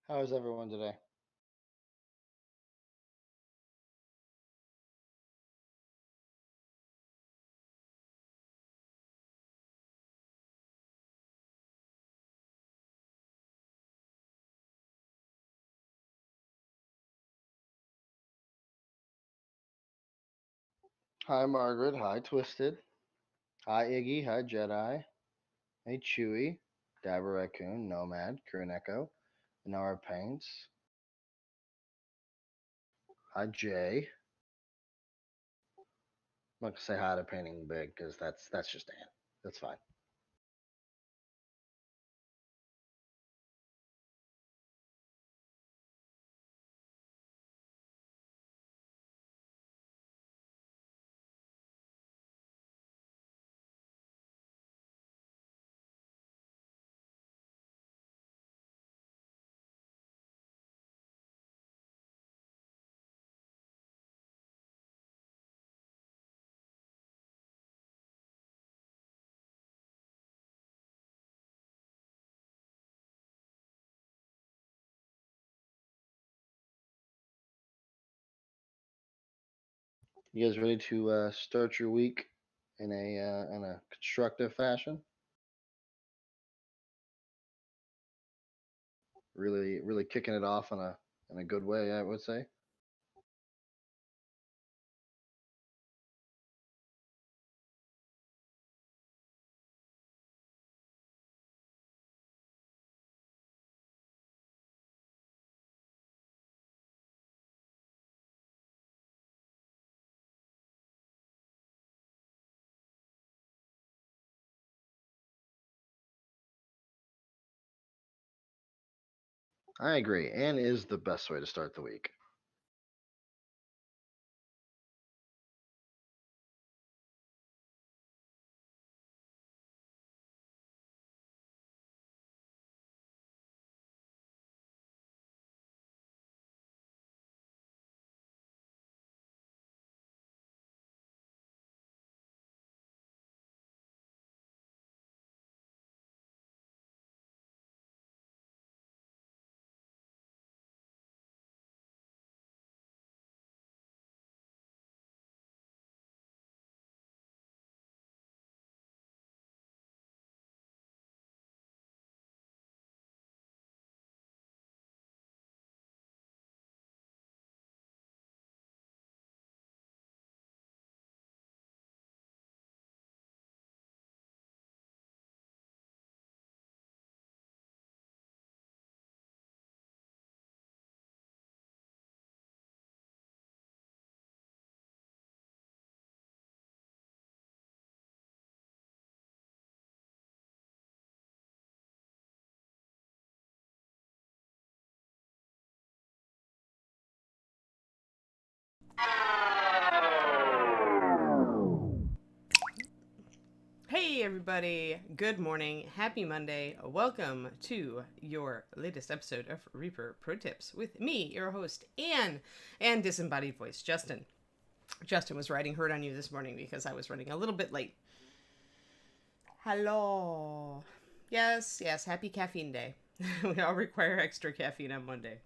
How is everyone today? Hi, Margaret. Hi, Twisted. Hi, Iggy. Hi, Jedi. Hey, Chewy. Dabber Raccoon, Nomad, Kieran Echo, Nara Paints. Hi, Jay. I'm not gonna say hi to Painting Big because that's just Ant. That's fine. You guys ready to start your week in a constructive fashion? Really kicking it off in a good way, I would say. I agree. And is the best way to start the week. Hey everybody, good morning, happy Monday. Welcome to your latest episode of Reaper Pro Tips with me, your host, Anne, and disembodied voice, Justin. Justin was riding herd on you this morning because I was running a little bit late. Hello. Yes, happy caffeine day. We all require extra caffeine on Monday.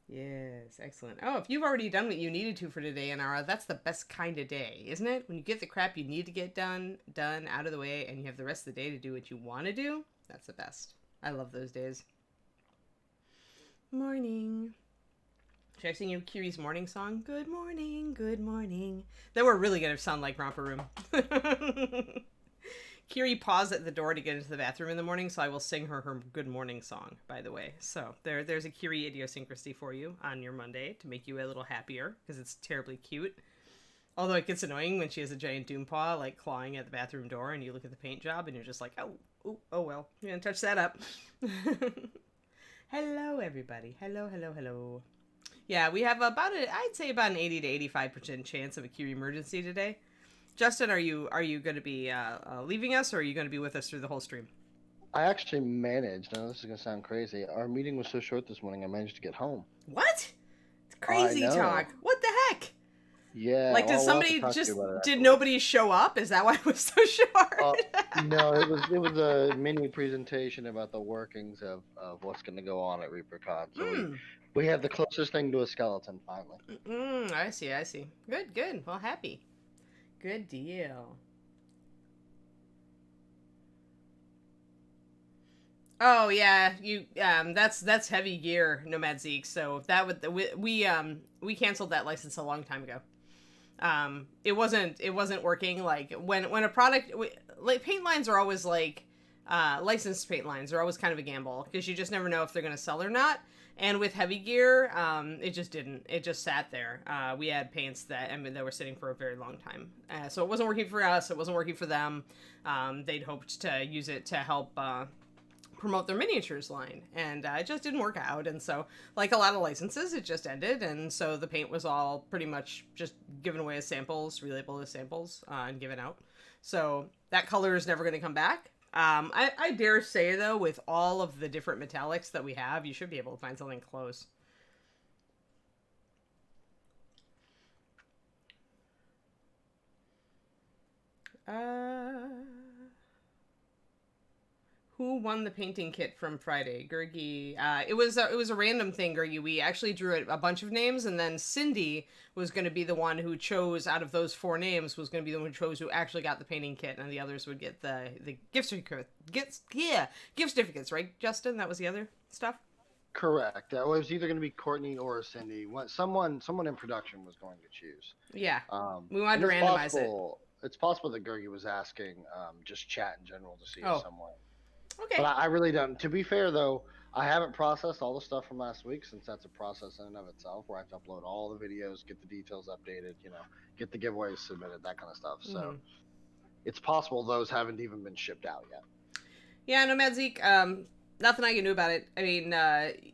Yes, excellent. Oh, if you've already done what you needed to for today, Anara, that's the best kind of day, isn't it? When you get the crap you need to get done, out of the way, and you have the rest of the day to do what you want to do, that's the best. I love those days. Morning. Should I sing you Kiri's morning song? Good morning, good morning. Then we're really going to sound like Romper Room. Kiri paused at the door to get into the bathroom in the morning, so I will sing her good morning song, by the way. So there's a Kiri idiosyncrasy for you on your Monday to make you a little happier, because it's terribly cute. Although it gets annoying when she has a giant doom paw, like, clawing at the bathroom door, and you look at the paint job, and you're just like, oh well. You're going to touch that up. Hello, everybody. Hello. Yeah, we have I'd say about an 80 to 85% chance of a Kiri emergency today. Justin, are you going to be leaving us, or are you going to be with us through the whole stream? I actually managed. Now this is gonna sound crazy. Our meeting was so short this morning. I managed to get home. What? It's I crazy know. talk. What the heck? Yeah, Like, did well, we'll have to somebody talk to you just about it did afterwards. nobody show up? Is that why it was so short? No, it was a mini presentation about the workings of what's going to go on at ReaperCon. So we Hmm. we have the closest thing to a skeleton finally. I see. I see. Good. Good. Well, happy. Good deal. Oh yeah, you that's heavy gear, Nomad Zeke. So that would we canceled that license a long time ago. It wasn't working. Like when a product like paint lines are always like licensed paint lines are always kind of a gamble because you just never know if they're gonna sell or not. And with heavy gear, it just didn't. It just sat there. We had paints that that were sitting for a very long time, so it wasn't working for us. It wasn't working for them. They'd hoped to use it to help promote their miniatures line, and it just didn't work out. And so, like a lot of licenses, it just ended, and so the paint was all pretty much just given away as samples, relabeled as samples, and given out. So that color is never going to come back. I dare say though, with all of the different metallics that we have, you should be able to find something close. uh Who won the painting kit from Friday? Gergie. It was a random thing, Gergie. We actually drew a bunch of names, and then Cindy was going to be the one who chose out of those four names. Was going to be the one who chose who actually got the painting kit, and the others would get the gift certificate. Gift certificates, right, Justin? That was the other stuff. Correct. It was either going to be Courtney or Cindy. Someone in production was going to choose. Yeah, Um, we wanted and to randomize it. it's possible that Gergie was asking just chat in general to see if Oh, someone. But okay. I really don't. To be fair, though, I haven't processed all the stuff from last week since that's a process in and of itself where I have to upload all the videos, get the details updated, get the giveaways submitted, that kind of stuff. So Mm-hmm. it's possible those haven't even been shipped out yet. Yeah, Nomad Zeke, nothing I can do about it. I mean,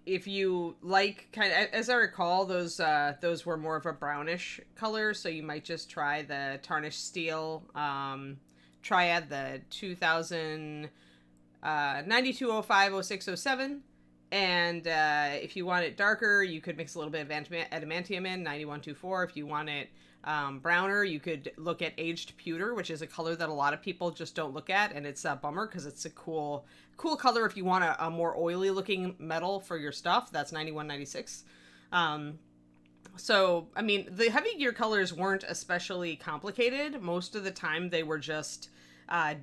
if you like, as I recall, those were more of a brownish color, so you might just try the tarnished steel triad, the 2000 92050607. And if you want it darker, you could mix a little bit of adamantium in 9124. If you want it browner, you could look at aged pewter, which is a color that a lot of people just don't look at, and it's a bummer because it's a cool color if you want a more oily looking metal for your stuff. That's 9196. So I mean, the heavy gear colors weren't especially complicated. Most of the time they were just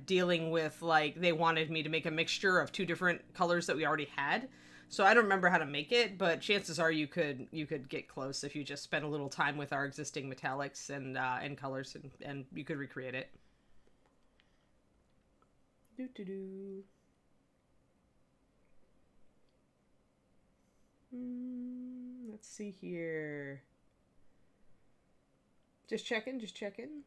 dealing with, like, they wanted me to make a mixture of two different colors that we already had. So I don't remember how to make it, but chances are you could get close if you just spent a little time with our existing metallics and colors, and you could recreate it. Do do do. Let's see here. Just checking, just checking.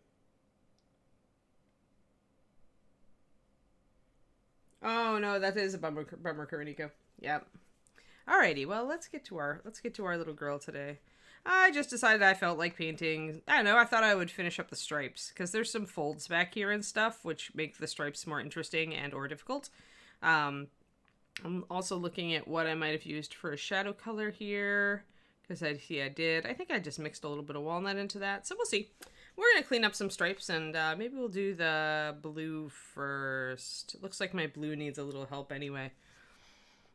Oh no, that is a bummer, Kariniko. Yep. Alrighty, well let's get to our little girl today. I just decided I felt like painting. I don't know. I thought I would finish up the stripes because there's some folds back here and stuff, which make the stripes more interesting and or difficult. Um, I'm also looking at what I might have used for a shadow color here because I see I did. I think I just mixed a little bit of walnut into that, so we'll see. We're gonna clean up some stripes, and maybe we'll do the blue first. It looks like my blue needs a little help anyway,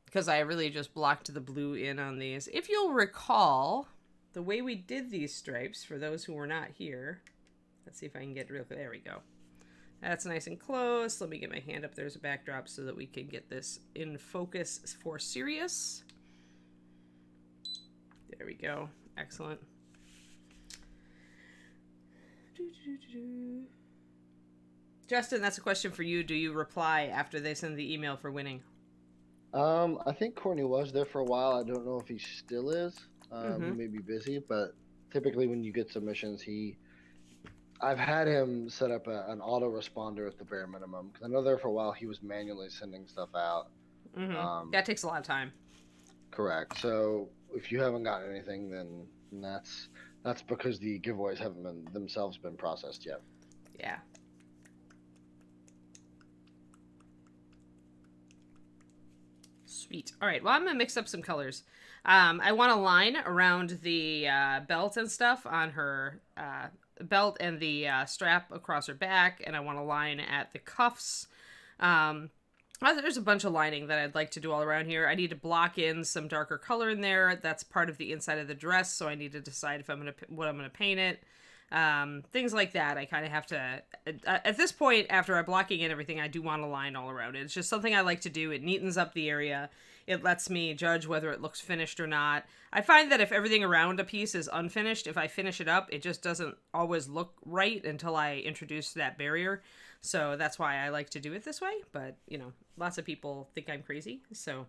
because I really just blocked the blue in on these. If you'll recall, the way we did these stripes, for those who were not here, let's see if I can get real. There we go. That's nice and close. Let me get my hand up there as a backdrop so that we can get this in focus for serious. There we go. Excellent. Justin, that's a question for you. Do you reply after they send the email for winning? I think Courtney was there for a while. I don't know if he still is. He Mm-hmm. may be busy, but typically when you get submissions, I've had him set up an autoresponder at the bare minimum because I know there for a while he was manually sending stuff out. Mm-hmm. Um, That takes a lot of time. correct. So if you haven't gotten anything, then that's because the giveaways haven't been processed yet. Yeah. Sweet. All right. Well, I'm going to mix up some colors. I want a line around the belt and stuff on her belt and the strap across her back. And I want a line at the cuffs. There's a bunch of lining that I'd like to do all around here. I need to block in some darker color in there. That's part of the inside of the dress. So I need to decide if what I'm going to paint it. Things like that. I kind of have to, at this point, after I'm blocking in everything, I do want a line all around it. It's just something I like to do. It neatens up the area. It lets me judge whether it looks finished or not. I find that if everything around a piece is unfinished, if I finish it up, it just doesn't always look right until I introduce that barrier. So that's why I like to do it this way. But, lots of people think I'm crazy. So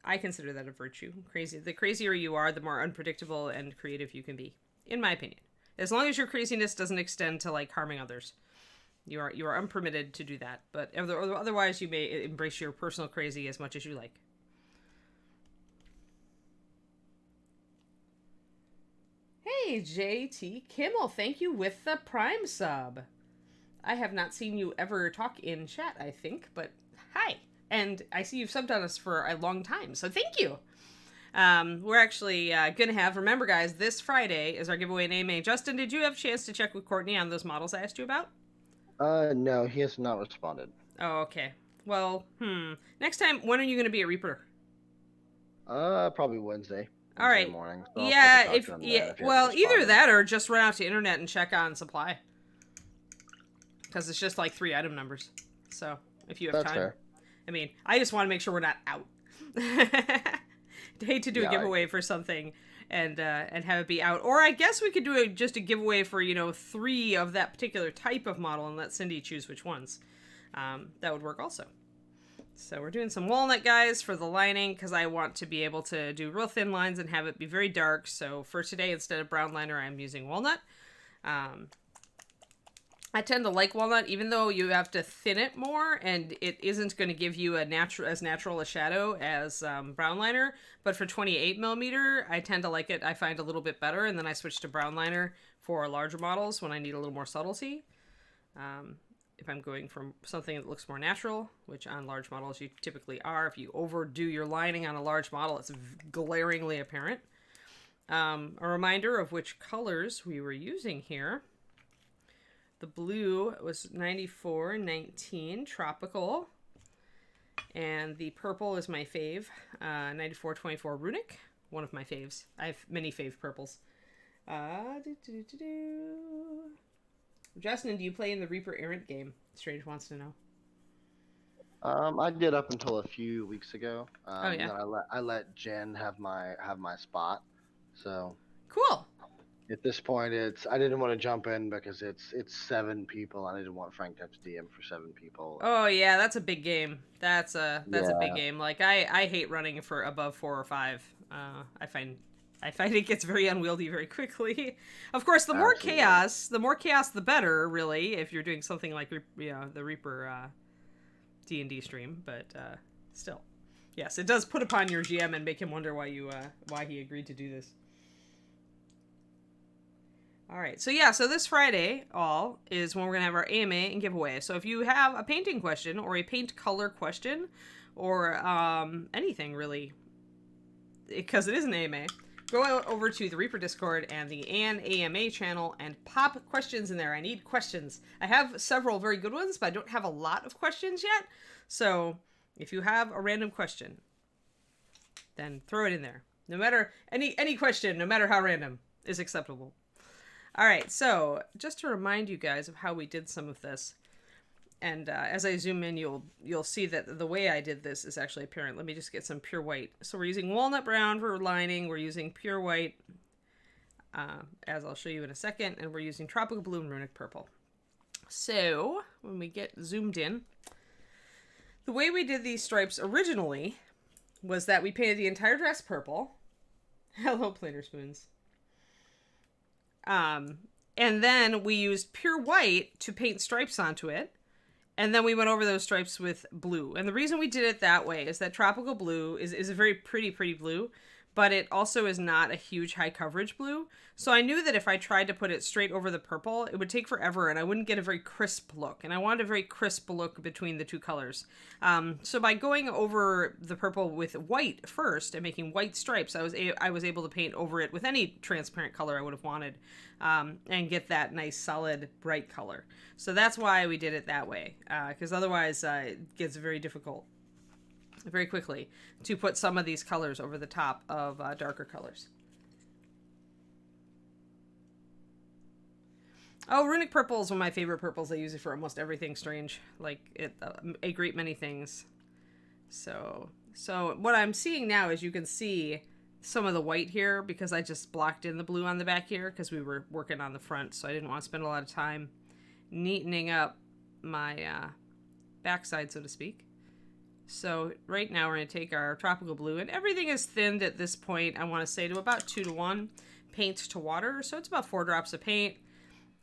I consider that a virtue. Crazy. The crazier you are, the more unpredictable and creative you can be, in my opinion. As long as your craziness doesn't extend to harming others, you are unpermitted to do that. But otherwise, you may embrace your personal crazy as much as you like. Hey, JT Kimmel, thank you with the Prime sub. I have not seen you ever talk in chat, I think, but hi. And I see you've subbed on us for a long time, so thank you. We're actually going to have, remember guys, this Friday is our giveaway in AMA. Justin, did you have a chance to check with Courtney on those models I asked you about? No, he has not responded. Oh, okay. Well, next time, when are you going to be at Reaper? Probably Wednesday. All right. Morning. So yeah, if either that or just run out to internet and check on supply. Because it's just 3 item numbers. So, if you have time. Fair. I mean, I just want to make sure we're not out. Hate to do a giveaway for something and have it be out. Or I guess we could do just a giveaway for, 3 of that particular type of model and let Cindy choose which ones. That would work also. So we're doing some walnut, guys, for the lining because I want to be able to do real thin lines and have it be very dark. So for today, instead of brown liner, I'm using walnut. I tend to like walnut, even though you have to thin it more, and it isn't going to give you as natural a shadow as brown liner. But for 28 millimeter, I tend to like it. I find a little bit better, and then I switch to brown liner for larger models when I need a little more subtlety. If I'm going from something that looks more natural, which on large models you typically are. If you overdo your lining on a large model, it's glaringly apparent. A reminder of which colors we were using here. The blue was 9419 Tropical. And the purple is my fave, 9424 Runic. One of my faves. I have many fave purples. Justin, do you play in the Reaper Errant game? Strange wants to know. I did up until a few weeks ago. Oh yeah. Then I let Jen have my spot. So cool. At this point, I didn't want to jump in because it's 7 people. I didn't want Frank to have to DM for 7 people. Oh yeah, that's a big game. That's a big game. I hate running for above 4 or 5. I find it gets very unwieldy very quickly. Of course, the more chaos, the better, really, if you're doing something like the Reaper D&D stream. But still, yes, it does put upon your GM and make him wonder why he agreed to do this. All right, so this Friday is when we're gonna have our AMA and giveaway. So if you have a painting question or a paint color question or anything really, because it is an AMA. Go over to the Reaper Discord and the AMA channel and pop questions in there. I need questions. I have several very good ones, but I don't have a lot of questions yet. So if you have a random question, then throw it in there. No matter any question, no matter how random, is acceptable. All right, so just to remind you guys of how we did some of this, and as I zoom in, you'll see that the way I did this is actually apparent. Let me just get some pure white. So we're using walnut brown for lining. We're using pure white, as I'll show you in a second, and we're using tropical blue and runic purple. So when we get zoomed in, the way we did these stripes originally was that we painted the entire dress purple. Hello, planer spoons. And then we used pure white to paint stripes onto it. And then we went over those stripes with blue. And the reason we did it that way is that tropical blue is a very pretty blue, but it also is not a huge high coverage blue. So I knew that if I tried to put it straight over the purple, it would take forever and I wouldn't get a very crisp look. And I wanted a very crisp look between the two colors. So by going over the purple with white first and making white stripes, I was able to paint over it with any transparent color I would have wanted, and get that nice solid bright color. So that's why we did it that way, because otherwise it gets very difficult very quickly to put some of these colors over the top of darker colors. Oh, Runic Purple is one of my favorite purples. I use it for almost everything strange. Like, a great many things. So what I'm seeing now is you can see some of the white here because I just blocked in the blue on the back here because we were working on the front, so I didn't want to spend a lot of time neatening up my backside, so to speak. So right now we're going to take our tropical blue, and everything is thinned at this point, I want to say, to about 2-to-1 paint to water. So it's about 4 drops of paint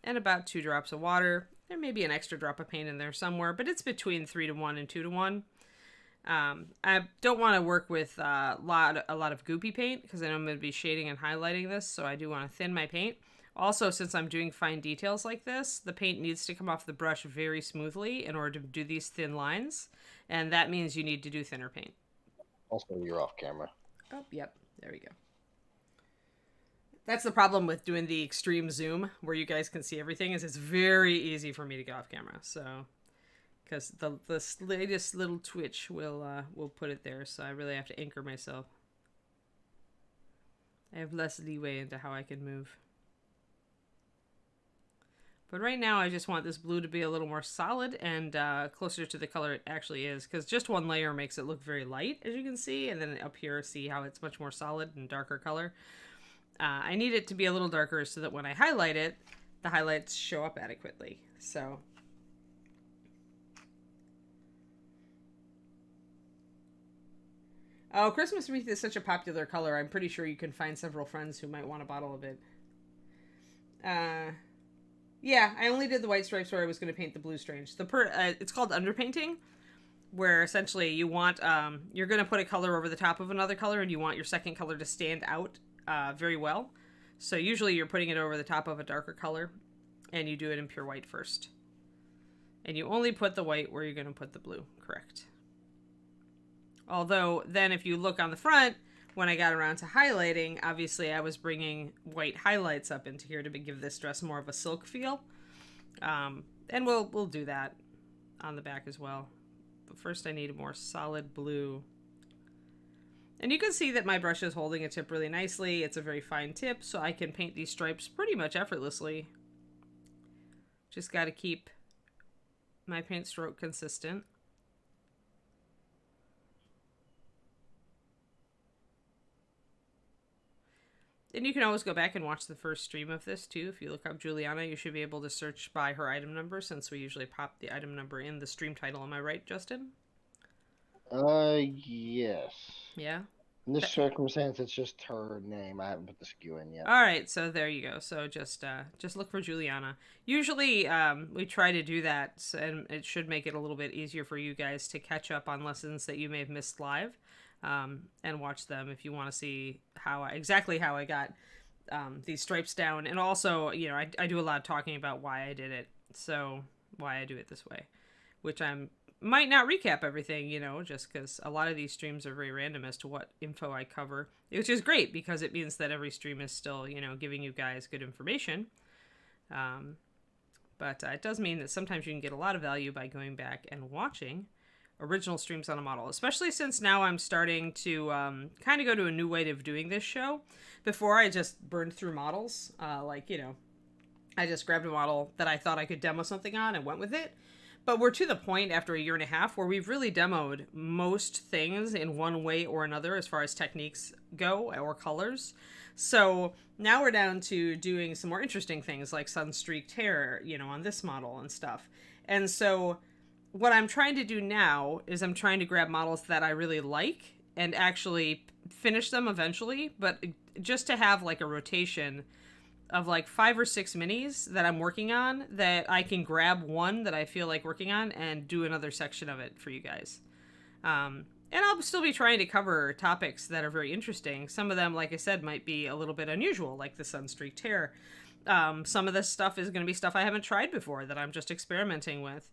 and about 2 drops of water. There may be an extra drop of paint in there somewhere, but it's between 3-to-1 and 2-to-1. I don't want to work with a lot of goopy paint because I know I'm going to be shading and highlighting this, so I do want to thin my paint. Also, since I'm doing fine details like this, the paint needs to come off the brush very smoothly in order to do these thin lines, and that means you need to do thinner paint. Also, you're off camera. Oh, yep. There we go. That's the problem with doing the extreme zoom where you guys can see everything, is it's very easy for me to get off camera. So, because the latest little twitch will put it there, so I really have to anchor myself. I have less leeway into how I can move. But right now I just want this blue to be a little more solid and closer to the color it actually is, because just one layer makes it look very light, as you can see, and then up here see how it's much more solid and darker color. I need it to be a little darker so that when I highlight it, the highlights show up adequately. So oh, Christmas wreath is such a popular color. I'm pretty sure you can find several friends who might want a bottle of it. Yeah, I only did the white stripes where I was going to paint the blue strange. It's called underpainting, where essentially you want, you're going to put a color over the top of another color and you want your second color to stand out very well. So usually you're putting it over the top of a darker color and you do it in pure white first. And you only put the white where you're going to put the blue, correct? Although then if you look on the front, when I got around to highlighting, obviously I was bringing white highlights up into here to give this dress more of a silk feel. And we'll do that on the back as well. But first I need a more solid blue. And you can see that my brush is holding a tip really nicely. It's a very fine tip, so I can paint these stripes pretty much effortlessly. Just got to keep my paint stroke consistent. And you can always go back and watch the first stream of this too. If you look up Juliana, you should be able to search by her item number, since we usually pop the item number in the stream title. Am I right, Justin? Yes. Yeah? In this circumstance, it's just her name. I haven't put the SKU in yet. All right, so there you go. So just look for Juliana. Usually we try to do that, and it should make it a little bit easier for you guys to catch up on lessons that you may have missed live. And watch them if you want to see exactly how I got these stripes down. And also, you know, I do a lot of talking about why I did it, so why I do it this way, which might not recap everything, you know, just because a lot of these streams are very random as to what info I cover, which is great because it means that every stream is still, you know, giving you guys good information. But it does mean that sometimes you can get a lot of value by going back and watching original streams on a model, especially since now I'm starting to kind of go to a new way of doing this show. Before, I just burned through models, like, you know, I just grabbed a model that I thought I could demo something on and went with it. But we're to the point after a year and a half where we've really demoed most things in one way or another as far as techniques go or colors. So now we're down to doing some more interesting things like sun-streaked hair, you know, on this model and stuff. And so what I'm trying to do now is I'm trying to grab models that I really like and actually finish them eventually, but just to have like a rotation of like 5 or 6 minis that I'm working on that I can grab one that I feel like working on and do another section of it for you guys. And I'll still be trying to cover topics that are very interesting. Some of them, like I said, might be a little bit unusual, like the Sunstreaked hair. Some of this stuff is going to be stuff I haven't tried before that I'm just experimenting with.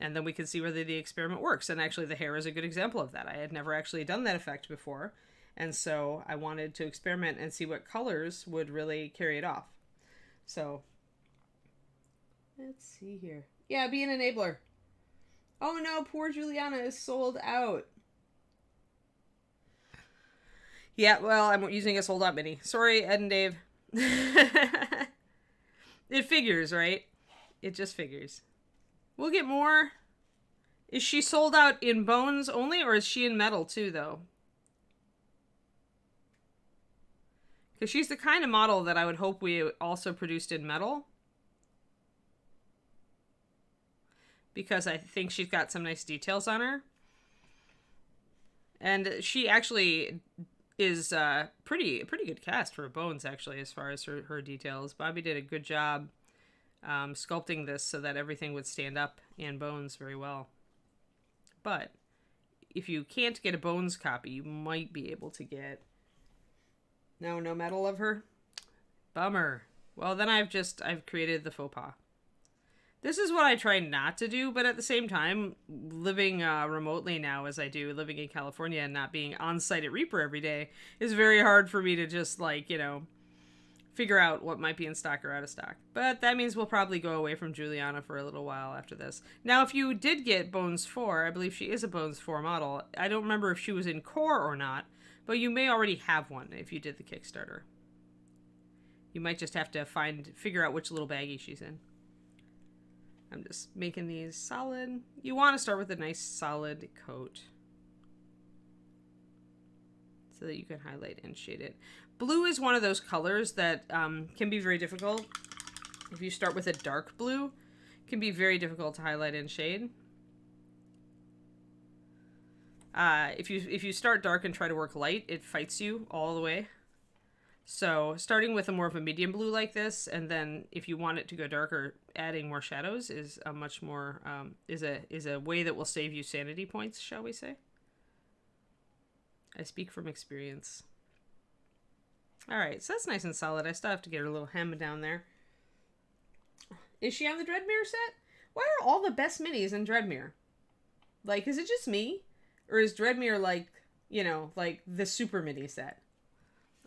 And then we can see whether the experiment works. And actually, the hair is a good example of that. I had never actually done that effect before. And so I wanted to experiment and see what colors would really carry it off. So, let's see here. Yeah, be an enabler. Oh no, poor Juliana is sold out. Yeah, well, I'm using a sold out mini. Sorry, Ed and Dave. It figures, right? It just figures. We'll get more. Is she sold out in bones only, or is she in metal too, though? Because she's the kind of model that I would hope we also produced in metal. Because I think she's got some nice details on her. And she actually is pretty good cast for bones, actually, as far as her details. Bobby did a good job sculpting this so that everything would stand up in bones very well. But if you can't get a bones copy, you might be able to get... No metal of her? Bummer. Well, then I've created the faux pas. This is what I try not to do, but at the same time, living remotely now as I do, living in California and not being on site at Reaper every day, is very hard for me to just, like, you know, figure out what might be in stock or out of stock. But that means we'll probably go away from Juliana for a little while after this. Now, if you did get Bones 4, I believe she is a Bones 4 model. I don't remember if she was in core or not, but you may already have one if you did the Kickstarter. You might just have to figure out which little baggie she's in. I'm just making these solid. You want to start with a nice solid coat so that you can highlight and shade it. Blue is one of those colors that can be very difficult. If you start with a dark blue, it can be very difficult to highlight and shade. If you start dark and try to work light, it fights you all the way. So starting with a more of a medium blue like this, and then if you want it to go darker, adding more shadows is a much more is a way that will save you sanity points, shall we say? I speak from experience. All right, so that's nice and solid. I still have to get her little hem down there. Is she on the Dreadmere set? Why are all the best minis in Dreadmere? Like, is it just me, or is Dreadmere like, you know, like the super mini set?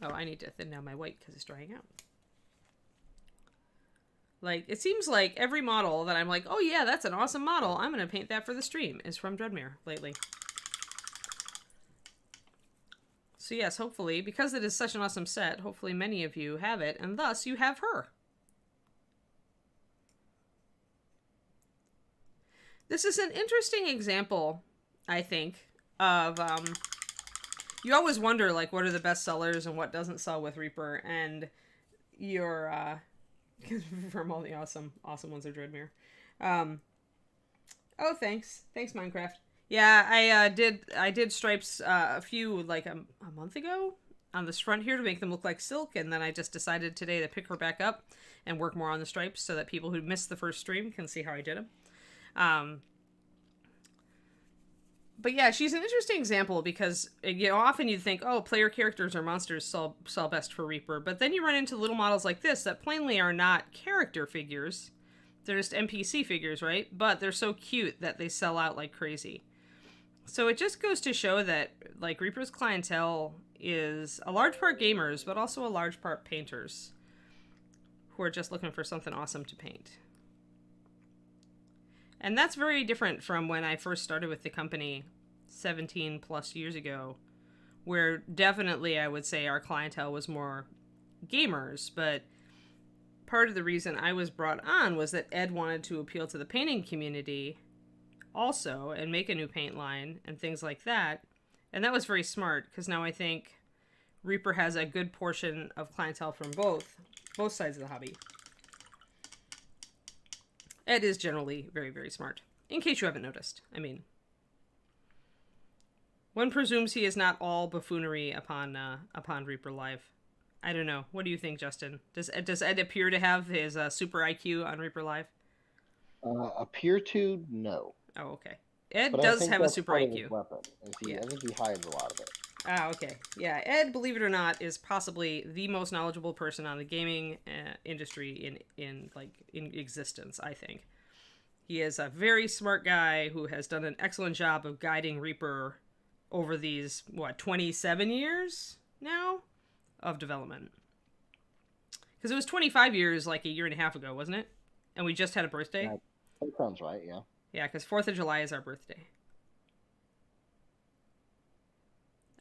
Oh, I need to thin down my white because it's drying out. Like, it seems like every model that I'm like, oh yeah, that's an awesome model, I'm going to paint that for the stream, is from Dreadmere lately. So yes, hopefully, because it is such an awesome set, hopefully many of you have it, and thus you have her. This is an interesting example, I think, of... you always wonder, like, what are the best sellers and what doesn't sell with Reaper, and you're, from all the awesome ones of Dreadmere. Oh, thanks, Minecraft. Yeah, I did stripes a few, like, a month ago on this front here to make them look like silk, and then I just decided today to pick her back up and work more on the stripes so that people who missed the first stream can see how I did them. But yeah, she's an interesting example because, you know, often you'd think, oh, player characters or monsters sell best for Reaper. But then you run into little models like this that plainly are not character figures. They're just NPC figures, right? But they're so cute that they sell out like crazy. So it just goes to show that, like, Reaper's clientele is a large part gamers, but also a large part painters who are just looking for something awesome to paint. And that's very different from when I first started with the company 17 plus years ago, where definitely I would say our clientele was more gamers, but part of the reason I was brought on was that Ed wanted to appeal to the painting community also and make a new paint line and things like that. And that was very smart, because now I think Reaper has a good portion of clientele from both sides of the hobby. Ed is generally very, very smart, in case you haven't noticed. I mean, one presumes he is not all buffoonery upon Reaper Live. I don't know. What do you think, Justin? Does Ed appear to have his super IQ on Reaper Live? Appear to? No. Oh, okay. Ed But I does think have a that's super part of his IQ. weapon. Yeah. I think he hides a lot of it. Ah, okay. Yeah, Ed, believe it or not, is possibly the most knowledgeable person on the gaming industry in existence, I think. He is a very smart guy who has done an excellent job of guiding Reaper over these 27 years now of development. Because it was 25 years like a year and a half ago, wasn't it? And we just had a birthday. Yeah, that sounds right. Yeah. Yeah, because 4th of July is our birthday.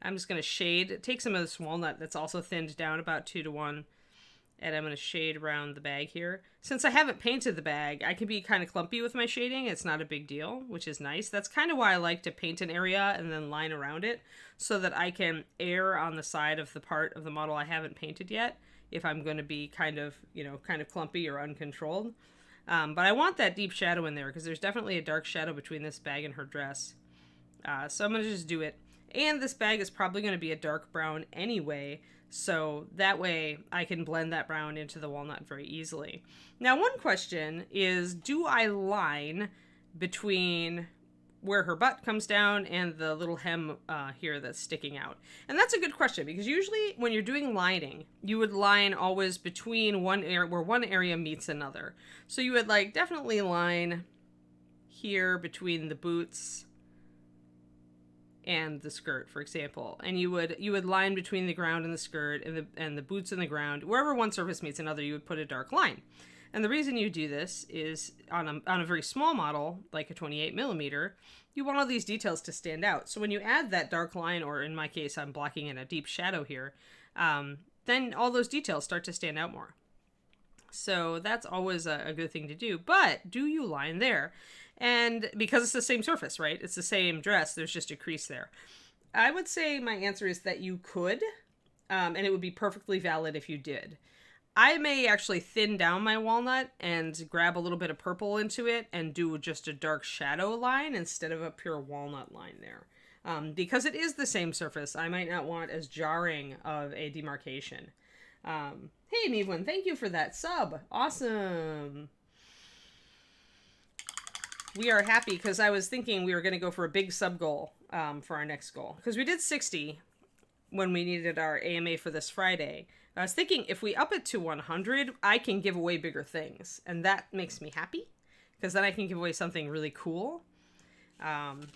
I'm just going to shade. Take some of this walnut that's also thinned down about 2-to-1. And I'm going to shade around the bag here. Since I haven't painted the bag, I can be kind of clumpy with my shading. It's not a big deal, which is nice. That's kind of why I like to paint an area and then line around it so that I can err on the side of the part of the model I haven't painted yet if I'm going to be kind of clumpy or uncontrolled. But I want that deep shadow in there because there's definitely a dark shadow between this bag and her dress. So I'm going to just do it. And this bag is probably going to be a dark brown anyway, so that way I can blend that brown into the walnut very easily. Now, one question is, do I line between where her butt comes down and the little hem here that's sticking out? And that's a good question, because usually when you're doing lining, you would line always between one area where one area meets another. So you would definitely line here between the boots and the skirt, for example, and you would line between the ground and the skirt and the boots and the ground. Wherever one surface meets another, you would put a dark line. And the reason you do this is on a very small model, like a 28mm, you want all these details to stand out. So when you add that dark line, or in my case, I'm blocking in a deep shadow here, then all those details start to stand out more. So that's always a good thing to do. But do you line there? And because it's the same surface, right? It's the same dress. There's just a crease there. I would say my answer is that you could, and it would be perfectly valid if you did. I may actually thin down my walnut and grab a little bit of purple into it and do just a dark shadow line instead of a pure walnut line there. Because it is the same surface, I might not want as jarring of a demarcation. Hey, Mevlin, thank you for that sub. Awesome. We are happy because I was thinking we were going to go for a big sub goal for our next goal. Because we did 60 when we needed our AMA for this Friday. I was thinking if we up it to 100, I can give away bigger things. And that makes me happy because then I can give away something really cool. And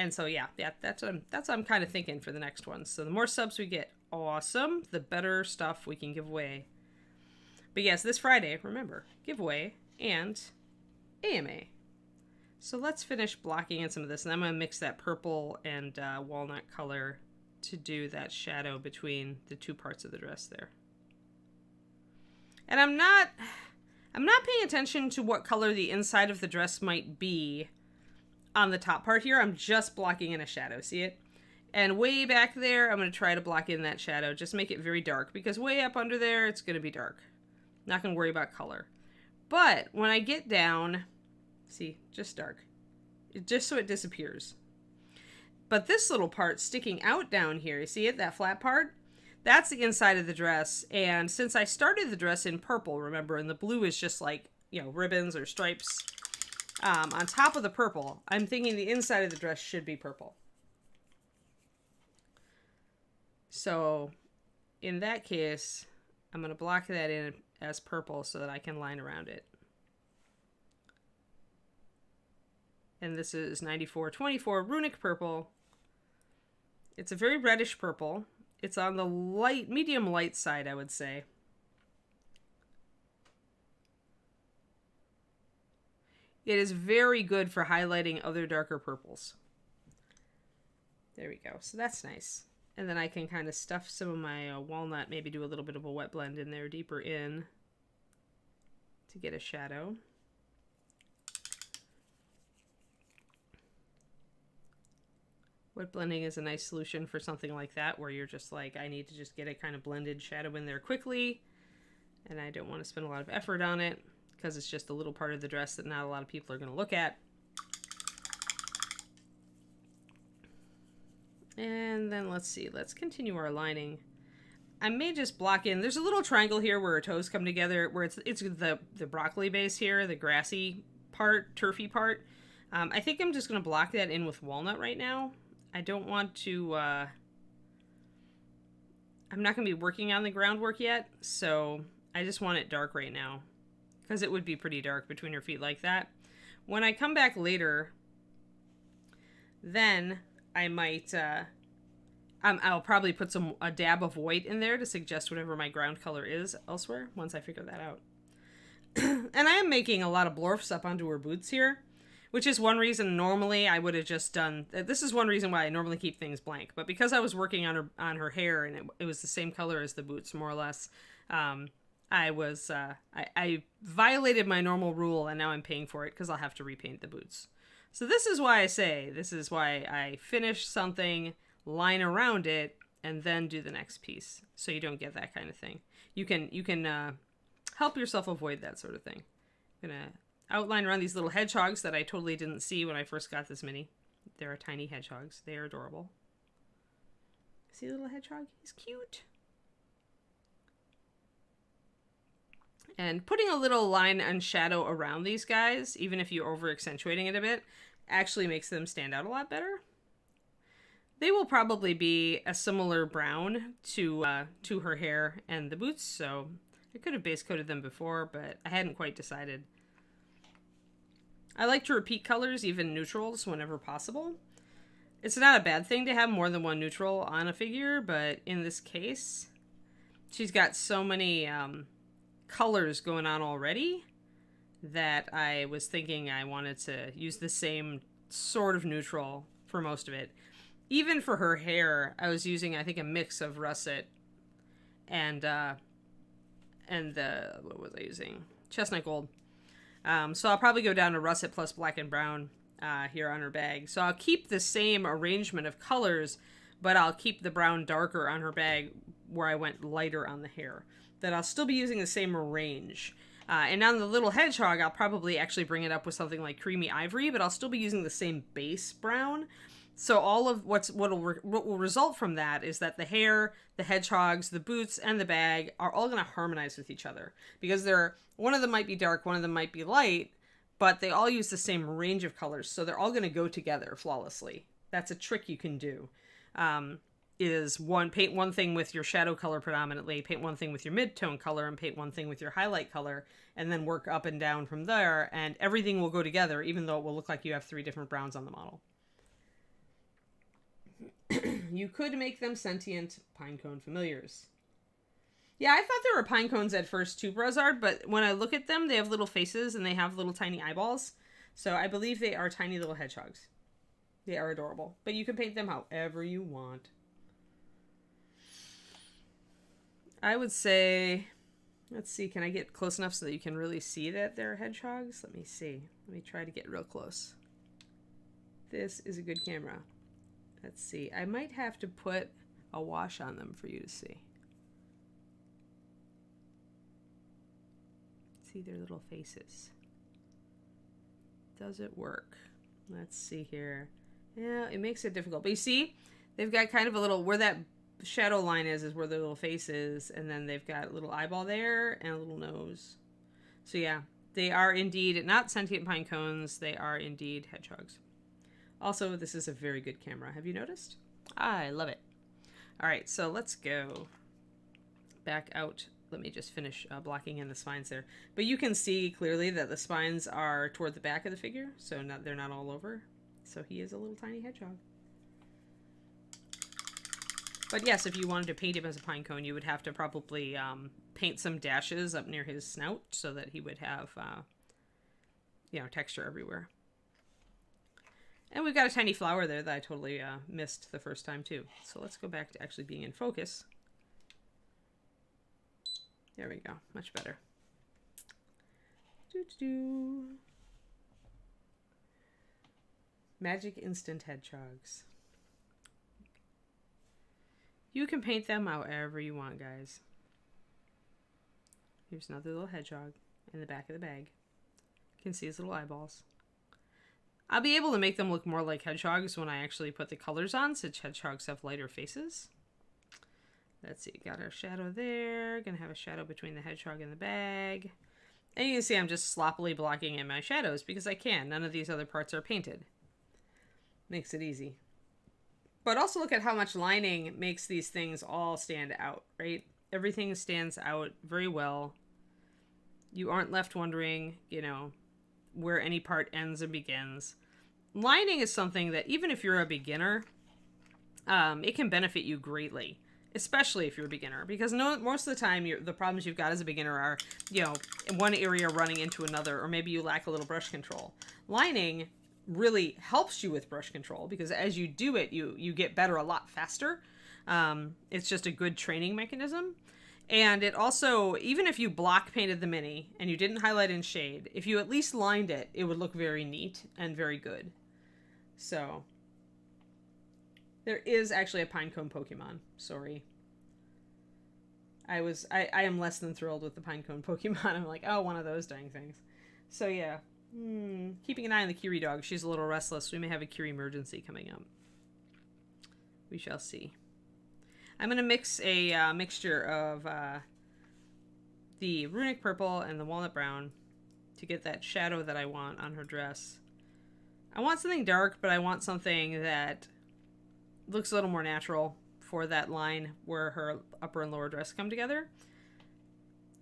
so, yeah, that's what I'm kind of thinking for the next one. So the more subs we get, awesome, the better stuff we can give away. But yes, this Friday, remember, giveaway and AMA. So let's finish blocking in some of this, and I'm going to mix that purple and walnut color to do that shadow between the two parts of the dress there. And I'm not paying attention to what color the inside of the dress might be on the top part here. I'm just blocking in a shadow, see it? And way back there, I'm going to try to block in that shadow, just make it very dark, because way up under there, it's going to be dark. Not going to worry about color. But when I get down, see, just dark. Just so it disappears. But this little part sticking out down here, you see it? That flat part? That's the inside of the dress. And since I started the dress in purple, remember, and the blue is just ribbons or stripes on top of the purple, I'm thinking the inside of the dress should be purple. So in that case, I'm going to block that in as purple so that I can line around it. And this is 9424 Runic Purple. It's a very reddish purple. It's on the medium light side, I would say. It is very good for highlighting other darker purples. There we go. So that's nice. And then I can kind of stuff some of my walnut, maybe do a little bit of a wet blend in there deeper in to get a shadow. Wet blending is a nice solution for something like that, where you're just like, I need to just get a kind of blended shadow in there quickly, and I don't want to spend a lot of effort on it, because it's just a little part of the dress that not a lot of people are going to look at. And then let's see, let's continue our lining. I may just block in, there's a little triangle here where her toes come together, where it's the broccoli base here, the grassy part, turfy part. I think I'm just going to block that in with walnut right now. I don't want to... I'm not going to be working on the groundwork yet, so I just want it dark right now. Because it would be pretty dark between her feet like that. When I come back later, then I might... I'll probably put a dab of white in there to suggest whatever my ground color is elsewhere, once I figure that out. And I am making a lot of blorfs up onto her boots here. Which is one reason normally I would have just done... This is one reason why I normally keep things blank. But because I was working on her hair and it was the same color as the boots, more or less, I violated my normal rule and now I'm paying for it because I'll have to repaint the boots. So this is why I finish something, line around it, and then do the next piece. So you don't get that kind of thing. You can help yourself avoid that sort of thing. I'm going to outline around these little hedgehogs that I totally didn't see when I first got this mini. They're tiny hedgehogs. They are adorable. See the little hedgehog? He's cute. And putting a little line and shadow around these guys, even if you're over accentuating it a bit, actually makes them stand out a lot better. They will probably be a similar brown to her hair and the boots, so I could have base coated them before, but I hadn't quite decided. I like to repeat colors, even neutrals, whenever possible. It's not a bad thing to have more than one neutral on a figure, but in this case, she's got so many colors going on already that I was thinking I wanted to use the same sort of neutral for most of it. Even for her hair, I was using, I think, a mix of russet and what was I using? Chestnut gold. So I'll probably go down to russet plus black and brown here on her bag. So I'll keep the same arrangement of colors, but I'll keep the brown darker on her bag where I went lighter on the hair. That I'll still be using the same range. And on the little hedgehog, I'll probably actually bring it up with something like creamy ivory, but I'll still be using the same base brown. So all of what will result from that is that the hair, the hedgehogs, the boots, and the bag are all going to harmonize with each other. Because one of them might be dark, one of them might be light, but they all use the same range of colors. So they're all going to go together flawlessly. That's a trick you can do. Paint one thing with your shadow color predominantly, paint one thing with your mid-tone color, and paint one thing with your highlight color, and then work up and down from there, and everything will go together, even though it will look like you have 3 different browns on the model. You could make them sentient pinecone familiars. Yeah, I thought they were pine cones at first too, Brazard, but when I look at them, they have little faces and they have little tiny eyeballs. So I believe they are tiny little hedgehogs. They are adorable, but you can paint them however you want. I would say, let's see, can I get close enough so that you can really see that they're hedgehogs? Let me see. Let me try to get real close. This is a good camera. Let's see. I might have to put a wash on them for you to see. See their little faces. Does it work? Let's see here. Yeah, it makes it difficult. But you see, they've got kind of a little, where that shadow line is where their little face is, and then they've got a little eyeball there and a little nose. So yeah, they are indeed not sentient pine cones. They are indeed hedgehogs. Also, this is a very good camera. Have you noticed? I love it. All right, so let's go back out. Let me just finish blocking in the spines there. But you can see clearly that the spines are toward the back of the figure, so they're not all over. So he is a little tiny hedgehog. But yes, if you wanted to paint him as a pine cone, you would have to probably paint some dashes up near his snout so that he would have, texture everywhere. And we've got a tiny flower there that I totally missed the first time too. So let's go back to actually being in focus. There we go. Much better. Doo-doo-doo. Magic Instant Hedgehogs. You can paint them however you want, guys. Here's another little hedgehog in the back of the bag. You can see his little eyeballs. I'll be able to make them look more like hedgehogs when I actually put the colors on, since hedgehogs have lighter faces. Let's see, got our shadow there. Gonna have a shadow between the hedgehog and the bag. And you can see I'm just sloppily blocking in my shadows because I can. None of these other parts are painted. Makes it easy. But also look at how much lining makes these things all stand out, right? Everything stands out very well. You aren't left wondering, where any part ends and begins. Lining is something that even if you're a beginner, it can benefit you greatly, especially if you're a beginner, because most of the time the problems you've got as a beginner are, one area running into another, or maybe you lack a little brush control. Lining really helps you with brush control because as you do it, you get better a lot faster. It's just a good training mechanism. And it also, even if you block painted the mini and you didn't highlight in shade, if you at least lined it, it would look very neat and very good. So there is actually a pinecone Pokemon. Sorry. I am less than thrilled with the pinecone Pokemon. I'm like, oh, one of those dang things. So yeah. Keeping an eye on the Kiri dog. She's a little restless. We may have a Kiri emergency coming up. We shall see. I'm going to mix a mixture of the runic purple and the walnut brown to get that shadow that I want on her dress. I want something dark, but I want something that looks a little more natural for that line where her upper and lower dress come together.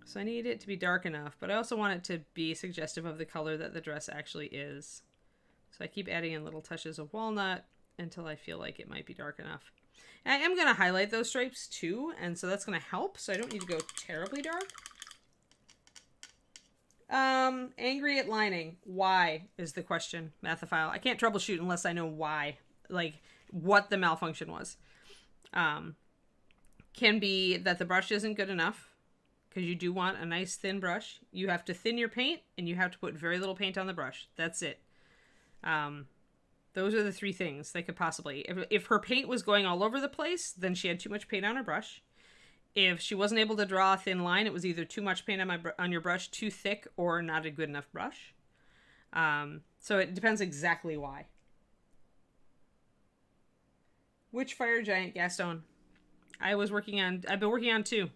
So I need it to be dark enough, but I also want it to be suggestive of the color that the dress actually is. So I keep adding in little touches of walnut until I feel like it might be dark enough. And I am going to highlight those stripes too, and so that's going to help, so I don't need to go terribly dark. Angry at lining. Why is the question, Mathophile. I can't troubleshoot unless I know why, like what the malfunction was. Can be that the brush isn't good enough, because you do want a nice thin brush. You have to thin your paint, and you have to put very little paint on the brush. That's it. Those are the three things they could possibly... If her paint was going all over the place, then she had too much paint on her brush. If she wasn't able to draw a thin line, it was either too much paint on your brush, too thick, or not a good enough brush. So it depends exactly why. Which fire giant, Gaston? I've been working on two.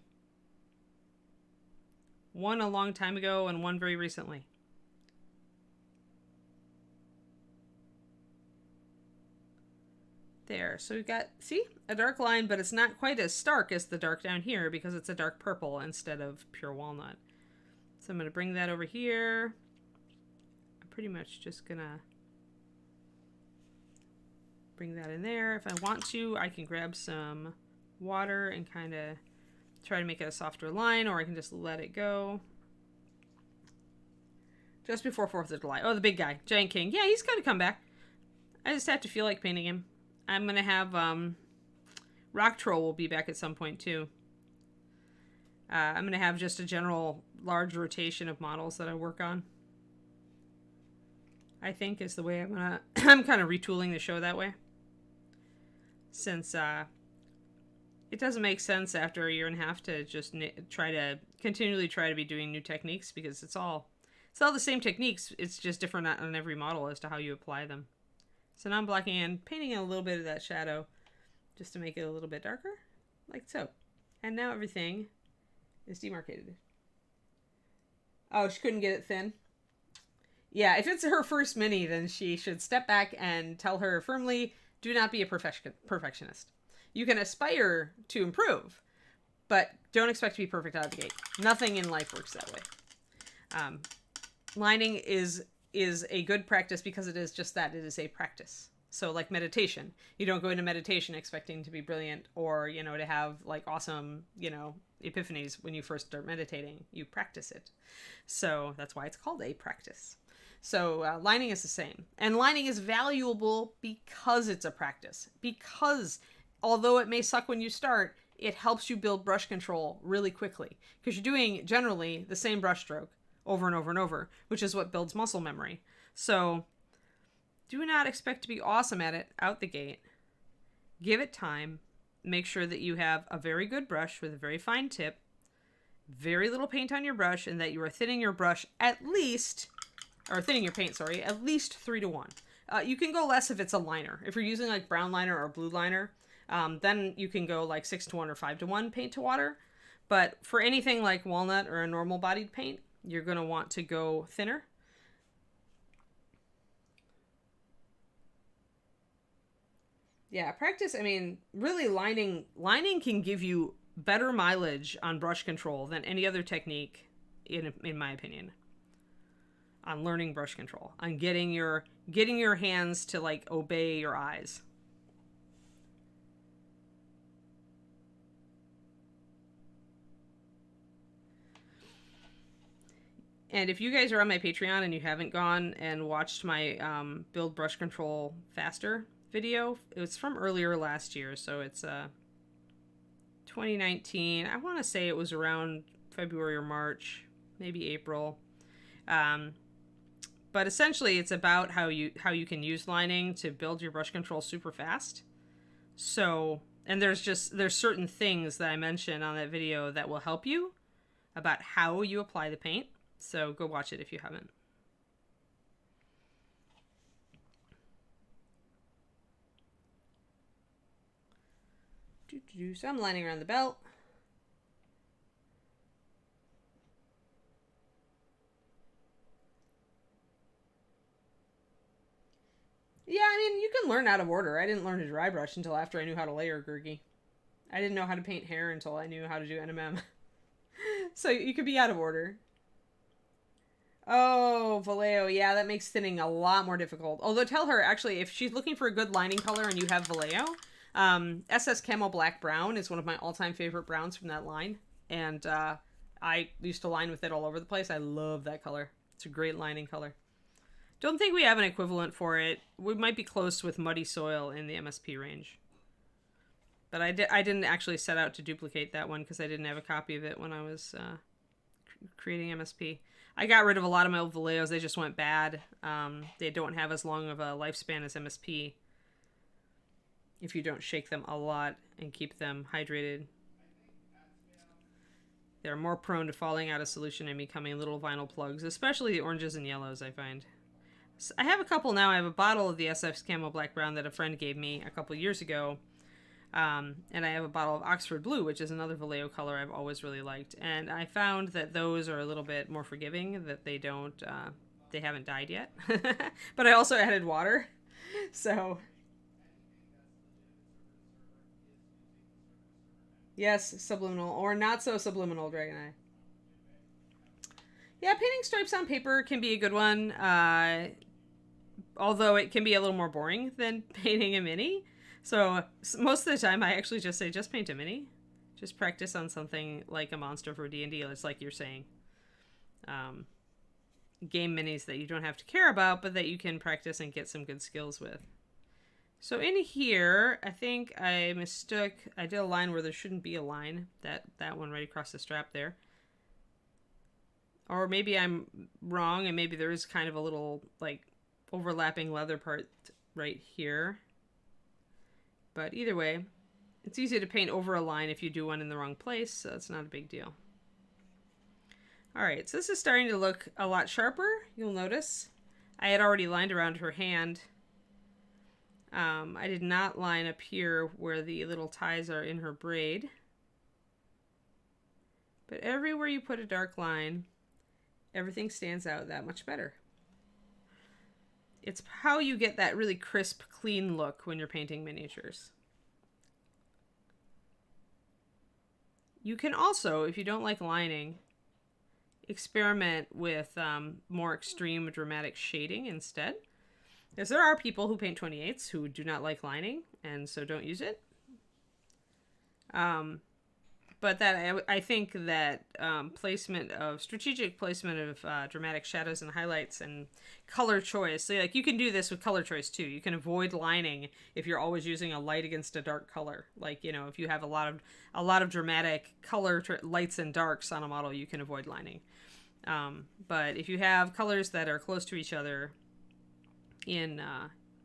One a long time ago and one very recently. There, so we've got, see, a dark line, but it's not quite as stark as the dark down here because it's a dark purple instead of pure walnut. So I'm going to bring that over here. I'm pretty much just going to bring that in there. If I want to, I can grab some water and kind of try to make it a softer line, or I can just let it go. Just before 4th of July. Oh, the big guy, Giant King. Yeah, he's going to come back. I just have to feel like painting him. I'm going to have, Rock Troll will be back at some point, too. I'm going to have just a general large rotation of models that I work on. I think is the way I'm going to... I'm kind of retooling the show that way. Since, it doesn't make sense after a year and a half to just continually try to be doing new techniques, because it's all the same techniques. It's just different on every model as to how you apply them. So now I'm blocking in, painting in a little bit of that shadow just to make it a little bit darker, like so. And now everything is demarcated. Oh, she couldn't get it thin? Yeah, if it's her first mini, then she should step back and tell her firmly, do not be a perfectionist. You can aspire to improve, but don't expect to be perfect out of the gate. Nothing in life works that way. Lining is a good practice because it is just that. It is a practice. So like meditation, you don't go into meditation expecting to be brilliant or, to have like awesome, epiphanies when you first start meditating. You practice it. So that's why it's called a practice. So lining is the same. And lining is valuable because it's a practice. Because although it may suck when you start, it helps you build brush control really quickly. Because you're doing generally the same brush stroke over and over and over, which is what builds muscle memory. So do not expect to be awesome at it out the gate. Give it time. Make sure that you have a very good brush with a very fine tip, very little paint on your brush, and that you are thinning your brush at least 3 to 1. You can go less if it's a liner. If you're using like brown liner or blue liner, then you can go like 6 to 1 or 5 to 1 paint to water. But for anything like walnut or a normal bodied paint, you're going to want to go thinner. Yeah, practice, I mean, really lining can give you better mileage on brush control than any other technique in my opinion. On learning brush control, on getting your hands to like obey your eyes. And if you guys are on my Patreon and you haven't gone and watched my build brush control faster video, it was from earlier last year, so it's 2019. I want to say it was around February or March, maybe April. But essentially, it's about how you can use lining to build your brush control super fast. So, and there's certain things that I mentioned on that video that will help you about how you apply the paint. So go watch it if you haven't. So I'm lining around the belt. Yeah, I mean, you can learn out of order. I didn't learn to dry brush until after I knew how to layer Gurgi. I didn't know how to paint hair until I knew how to do NMM. So you could be out of order. Oh, Vallejo. Yeah, that makes thinning a lot more difficult. Although tell her, actually, if she's looking for a good lining color and you have Vallejo, SS Camo Black Brown is one of my all-time favorite browns from that line. And I used to line with it all over the place. I love that color. It's a great lining color. Don't think we have an equivalent for it. We might be close with Muddy Soil in the MSP range. But I didn't actually set out to duplicate that one because I didn't have a copy of it when I was creating MSP. I got rid of a lot of my old Vallejos. They just went bad. They don't have as long of a lifespan as MSP if you don't shake them a lot and keep them hydrated. They're more prone to falling out of solution and becoming little vinyl plugs, especially the oranges and yellows, I find. So I have a couple now. I have a bottle of the SF Camo Black Brown that a friend gave me a couple years ago. And I have a bottle of Oxford Blue, which is another Vallejo color I've always really liked. And I found that those are a little bit more forgiving, that they don't, they haven't died yet. But I also added water. So, yes, subliminal, or not so subliminal, Dragon Eye. Yeah, painting stripes on paper can be a good one. Although it can be a little more boring than painting a mini. So most of the time I actually just say, just paint a mini. Just practice on something like a monster for D&D. It's like you're saying. Game minis that you don't have to care about, but that you can practice and get some good skills with. So in here, I think I mistook, I did a line where there shouldn't be a line. That one right across the strap there. Or maybe I'm wrong and maybe there is kind of a little like overlapping leather part right here. But either way, it's easy to paint over a line if you do one in the wrong place, so it's not a big deal. Alright, so this is starting to look a lot sharper, you'll notice. I had already lined around her hand. I did not line up here where the little ties are in her braid. But everywhere you put a dark line, everything stands out that much better. It's how you get that really crisp, clean look when you're painting miniatures. You can also, if you don't like lining, experiment with more extreme dramatic shading instead. Because there are people who paint 28s who do not like lining, and so don't use it. But that I think that strategic placement of dramatic shadows and highlights and color choice. So like you can do this with color choice too. You can avoid lining if you're always using a light against a dark color. Like, you know, if you have a lot of dramatic color lights and darks on a model, you can avoid lining. But if you have colors that are close to each other in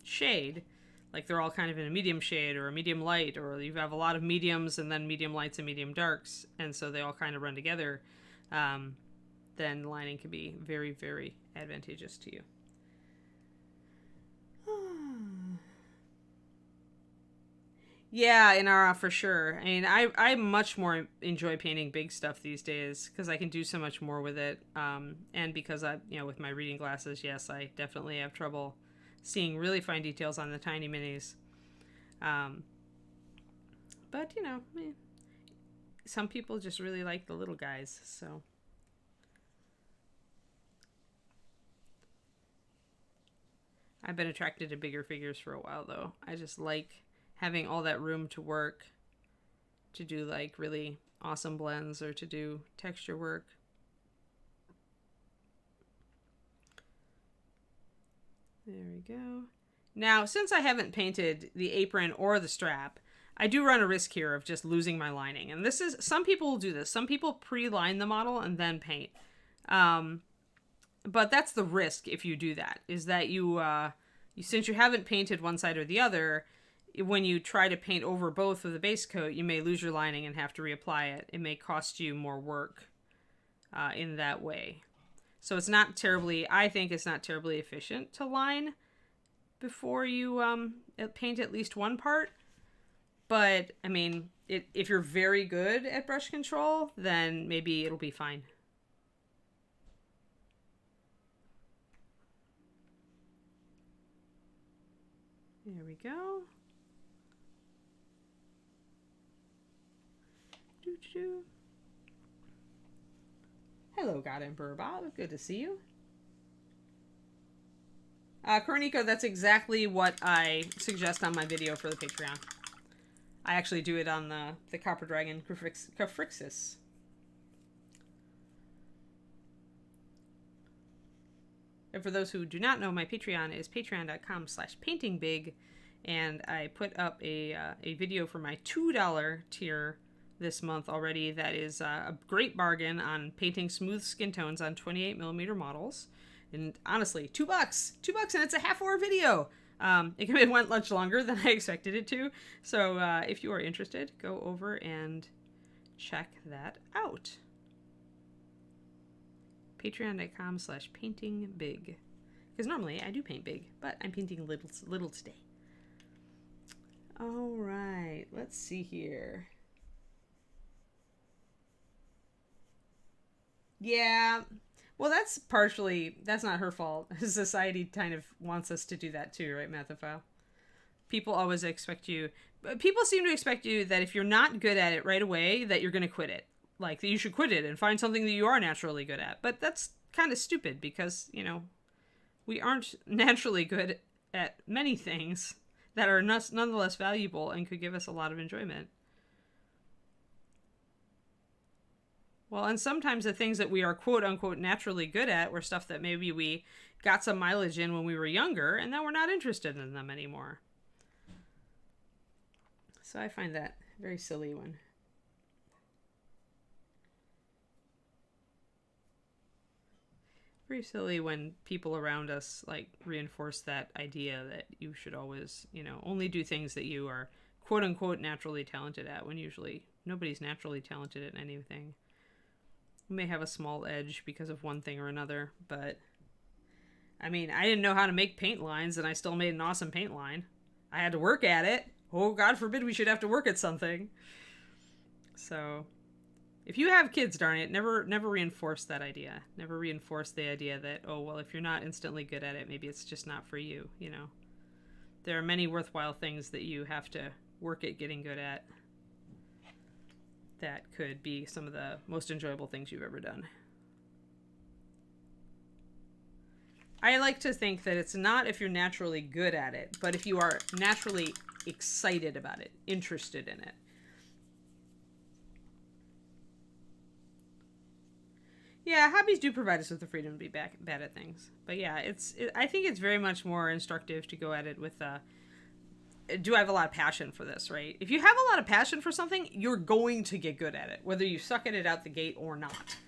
shade, like they're all kind of in a medium shade or a medium light, or you have a lot of mediums and then medium lights and medium darks, and so they all kind of run together, then lining can be very, very advantageous to you. Yeah, in our for sure. I mean, I much more enjoy painting big stuff these days because I can do so much more with it. And because with my reading glasses, yes, I definitely have trouble seeing really fine details on the tiny minis. Um, but some people just really like the little guys. So I've been attracted to bigger figures for a while, though. I just like having all that room to work, to do like really awesome blends or to do texture work. There we go. Now, since I haven't painted the apron or the strap, I do run a risk here of just losing my lining. And this is, some people will do this. Some people pre-line the model and then paint. But that's the risk if you do that, is that since you haven't painted one side or the other, when you try to paint over both with a base coat, you may lose your lining and have to reapply it. It may cost you more work in that way. So I think it's not terribly efficient to line before you paint at least one part. But, I mean, if you're very good at brush control, then maybe it'll be fine. There we go. Doo-doo. Hello, God Emperor Bob. Good to see you. Korniko, that's exactly what I suggest on my video for the Patreon. I actually do it on the Copper Dragon Cafrixis. And for those who do not know, my Patreon is patreon.com/paintingbig, and I put up a video for my $2 tier this month already. That is a great bargain on painting smooth skin tones on 28mm models. And honestly, $2, and it's a half-hour video. It went much longer than I expected it to. So if you are interested, go over and check that out. Patreon.com/paintingbig. Because normally I do paint big, but I'm painting little today. All right, let's see here. Yeah, well, that's not her fault. Society kind of wants us to do that too, right, Mathophile? People seem to expect you that if you're not good at it right away, that you're going to quit it. Like, that you should quit it and find something that you are naturally good at. But that's kind of stupid because, we aren't naturally good at many things that are nonetheless valuable and could give us a lot of enjoyment. Well, and sometimes the things that we are quote-unquote naturally good at were stuff that maybe we got some mileage in when we were younger, and then we're not interested in them anymore. So I find that very silly when people around us like reinforce that idea that you should always, only do things that you are quote-unquote naturally talented at, when usually nobody's naturally talented at anything. We may have a small edge because of one thing or another, but I mean, I didn't know how to make paint lines and I still made an awesome paint line. I had to work at it. Oh, God forbid we should have to work at something. So if you have kids, darn it, never reinforce that idea. Never reinforce the idea that, oh, well, if you're not instantly good at it, maybe it's just not for you, There are many worthwhile things that you have to work at getting good at that could be some of the most enjoyable things you've ever done. I like to think that it's not if you're naturally good at it, but if you are naturally excited about it, interested in it. Yeah, hobbies do provide us with the freedom to be bad at things. But yeah, I think it's very much more instructive to go at it with do I have a lot of passion for this, right? If you have a lot of passion for something, you're going to get good at it, whether you suck at it out the gate or not.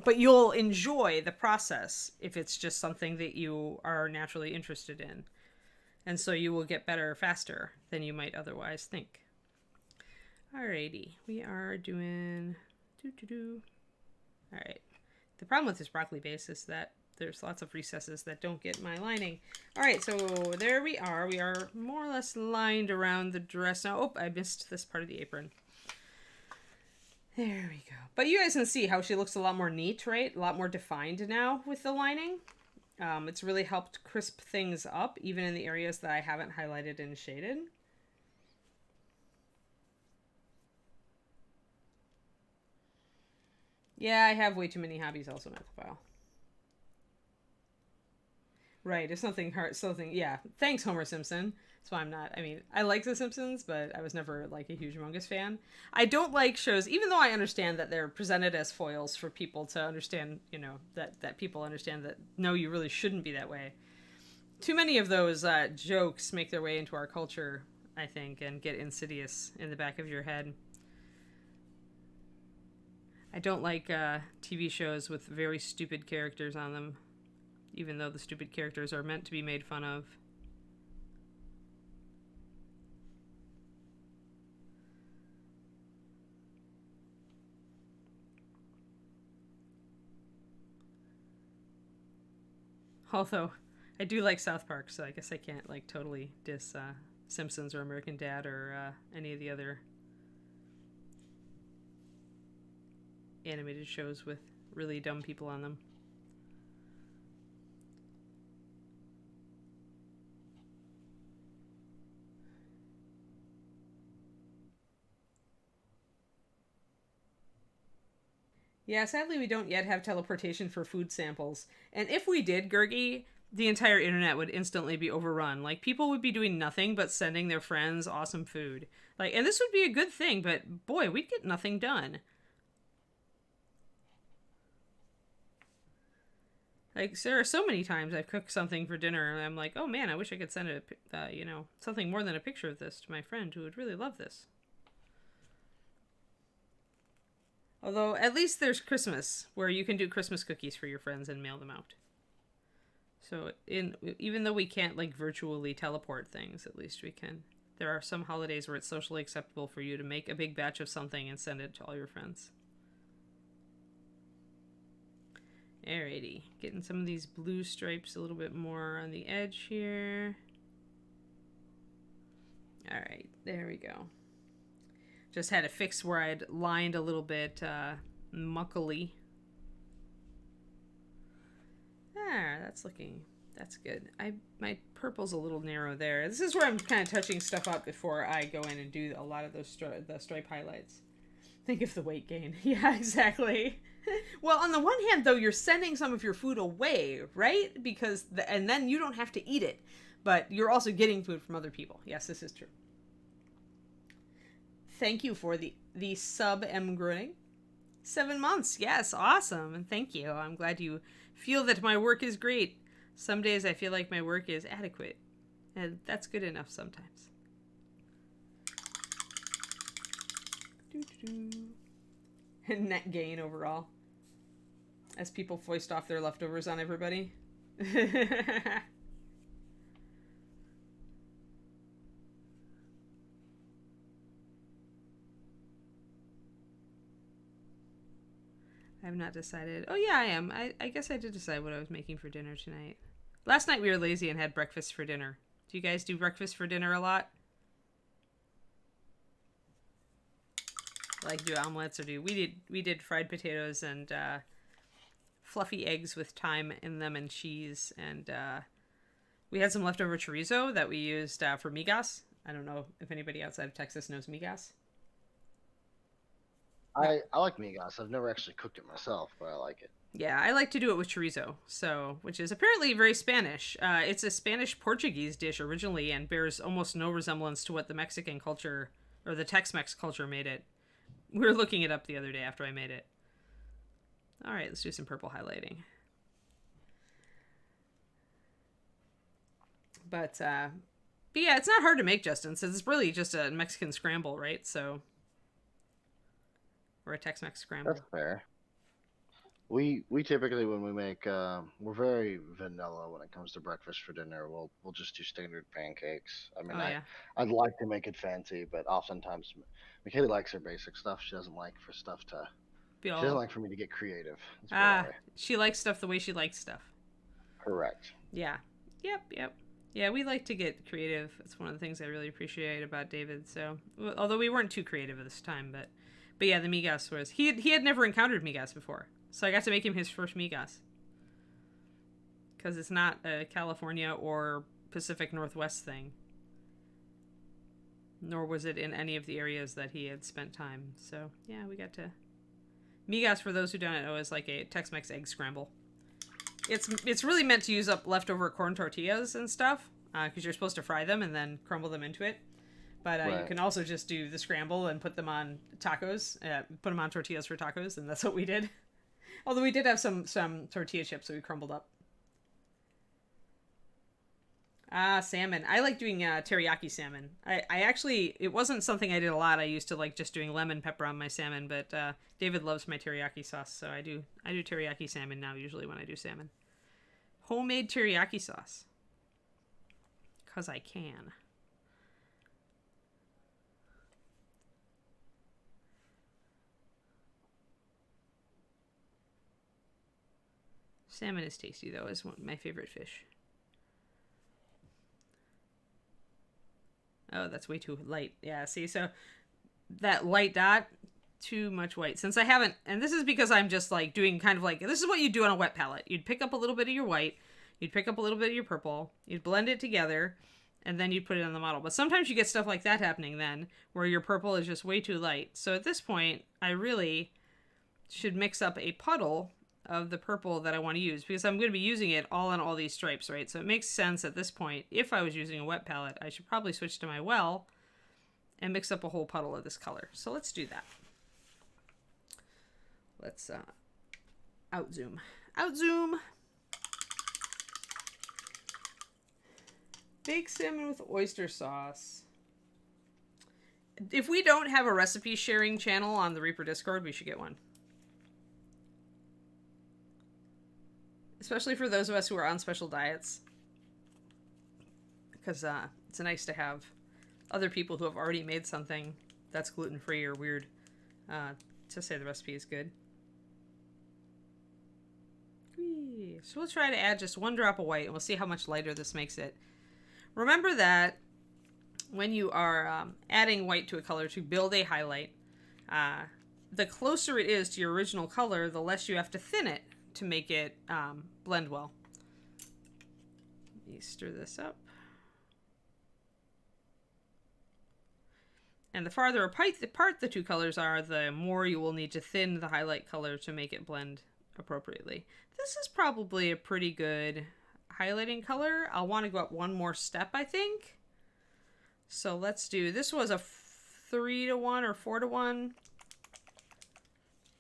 But you'll enjoy the process if it's just something that you are naturally interested in. And so you will get better faster than you might otherwise think. Alrighty, we are doing... Alright. The problem with this broccoli base is that there's lots of recesses that don't get my lining. All right, so there we are. We are more or less lined around the dress now. Oh, I missed this part of the apron. There we go. But you guys can see how she looks a lot more neat, right? A lot more defined now with the lining. It's really helped crisp things up, even in the areas that I haven't highlighted and shaded. Yeah, I have way too many hobbies also, Methophile. Right, it's something hard, something, yeah. Thanks, Homer Simpson. That's why I'm not, I mean, I like The Simpsons, but I was never, like, a huge, humongous fan. I don't like shows, even though I understand that they're presented as foils for people to understand, you know, that people understand that, no, you really shouldn't be that way. Too many of those jokes make their way into our culture, I think, and get insidious in the back of your head. I don't like TV shows with very stupid characters on them, even though the stupid characters are meant to be made fun of. Although, I do like South Park, so I guess I can't, like, totally diss Simpsons or American Dad or any of the other animated shows with really dumb people on them. Yeah, sadly, we don't yet have teleportation for food samples. And if we did, Gurgi, the entire internet would instantly be overrun. Like, people would be doing nothing but sending their friends awesome food. Like, and this would be a good thing, but boy, we'd get nothing done. Like, there are so many times I've cooked something for dinner and I'm like, oh man, I wish I could send it, you know, something more than a picture of this to my friend who would really love this. Although, at least there's Christmas, where you can do Christmas cookies for your friends and mail them out. So, even though we can't, like, virtually teleport things, at least we can. There are some holidays where it's socially acceptable for you to make a big batch of something and send it to all your friends. Alrighty, getting some of these blue stripes a little bit more on the edge here. Alright, there we go. Just had a fix where I'd lined a little bit muckily. There, that's good. My purple's a little narrow there. This is where I'm kind of touching stuff up before I go in and do a lot of those the stripe highlights. Think of the weight gain. Yeah, exactly. Well, on the one hand, though, you're sending some of your food away, right? And then you don't have to eat it, but you're also getting food from other people. Yes, this is true. Thank you for the sub M Gruning. 7 months. Yes, awesome. And thank you. I'm glad you feel that my work is great. Some days I feel like my work is adequate. And that's good enough sometimes. And net gain overall. As people foist off their leftovers on everybody. I've not decided. Oh, yeah, I am. I guess I did decide what I was making for dinner tonight. Last night we were lazy and had breakfast for dinner. Do you guys do breakfast for dinner a lot? Like do omelets or we did fried potatoes and fluffy eggs with thyme in them and cheese, and we had some leftover chorizo that we used for migas. I don't know if anybody outside of Texas knows migas. I like migas. I've never actually cooked it myself, but I like it. Yeah, I like to do it with chorizo, which is apparently very Spanish. It's a Spanish-Portuguese dish originally and bears almost no resemblance to what the Mexican culture or the Tex-Mex culture made it. We were looking it up the other day after I made it. All right, let's do some purple highlighting. But yeah, it's not hard to make, Justin, since it's really just a Mexican scramble, right? So, or a Tex-Mex scramble. That's fair. We typically when we make we're very vanilla when it comes to breakfast for dinner. We'll just do standard pancakes. I mean, Yeah. I'd like to make it fancy, but oftentimes Michaela likes her basic stuff. She doesn't like she doesn't like for me to get creative. She likes stuff the way she likes stuff. Correct. Yeah. Yep. Yeah, we like to get creative. It's one of the things I really appreciate about David. So, although we weren't too creative at this time, but yeah, the Migas was he had never encountered Migas before, so I got to make him his first Migas because it's not a California or Pacific Northwest thing, nor was it in any of the areas that he had spent time. So yeah, we got to Migas. For those who don't know, is like a Tex-Mex egg scramble. It's really meant to use up leftover corn tortillas and stuff because you're supposed to fry them and then crumble them into it. But Right. you can also just do the scramble and put them on tacos, put them on tortillas for tacos, and that's what we did. Although we did have some tortilla chips that we crumbled up. Salmon. I like doing teriyaki salmon. I actually, it wasn't something I did a lot. I used to like just doing lemon pepper on my salmon, but David loves my teriyaki sauce, so I do teriyaki salmon now usually when I do salmon. Homemade teriyaki sauce. 'Cause I can. Salmon is tasty though, is one of my favorite fish. Oh, that's way too light. Yeah, see, so that light dot, too much white. Since I haven't, and this is because I'm just like doing kind of like, this is what you do on a wet palette. You'd pick up a little bit of your white, you'd pick up a little bit of your purple, you'd blend it together, and then you'd put it on the model. But sometimes you get stuff like that happening then, where your purple is just way too light. So at this point, I really should mix up a puddle of the purple that I want to use because I'm going to be using it all on all these stripes, right? So it makes sense at this point, if I was using a wet palette, I should probably switch to my well and mix up a whole puddle of this color. So let's do that. Let's out zoom. Baked salmon with oyster sauce. If we don't have a recipe sharing channel on the Reaper Discord, we should get one. Especially for those of us who are on special diets. Because it's nice to have other people who have already made something that's gluten-free or weird to say the recipe is good. So we'll try to add just 1 drop of white, and we'll see how much lighter this makes it. Remember that when you are adding white to a color to build a highlight, the closer it is to your original color, the less you have to thin it to make it blend well. Let me stir this up. And the farther apart the two colors are, the more you will need to thin the highlight color to make it blend appropriately. This is probably a pretty good highlighting color. I'll want to go up one more step, I think. So let's do, this was a 3-to-1 or 4-to-1.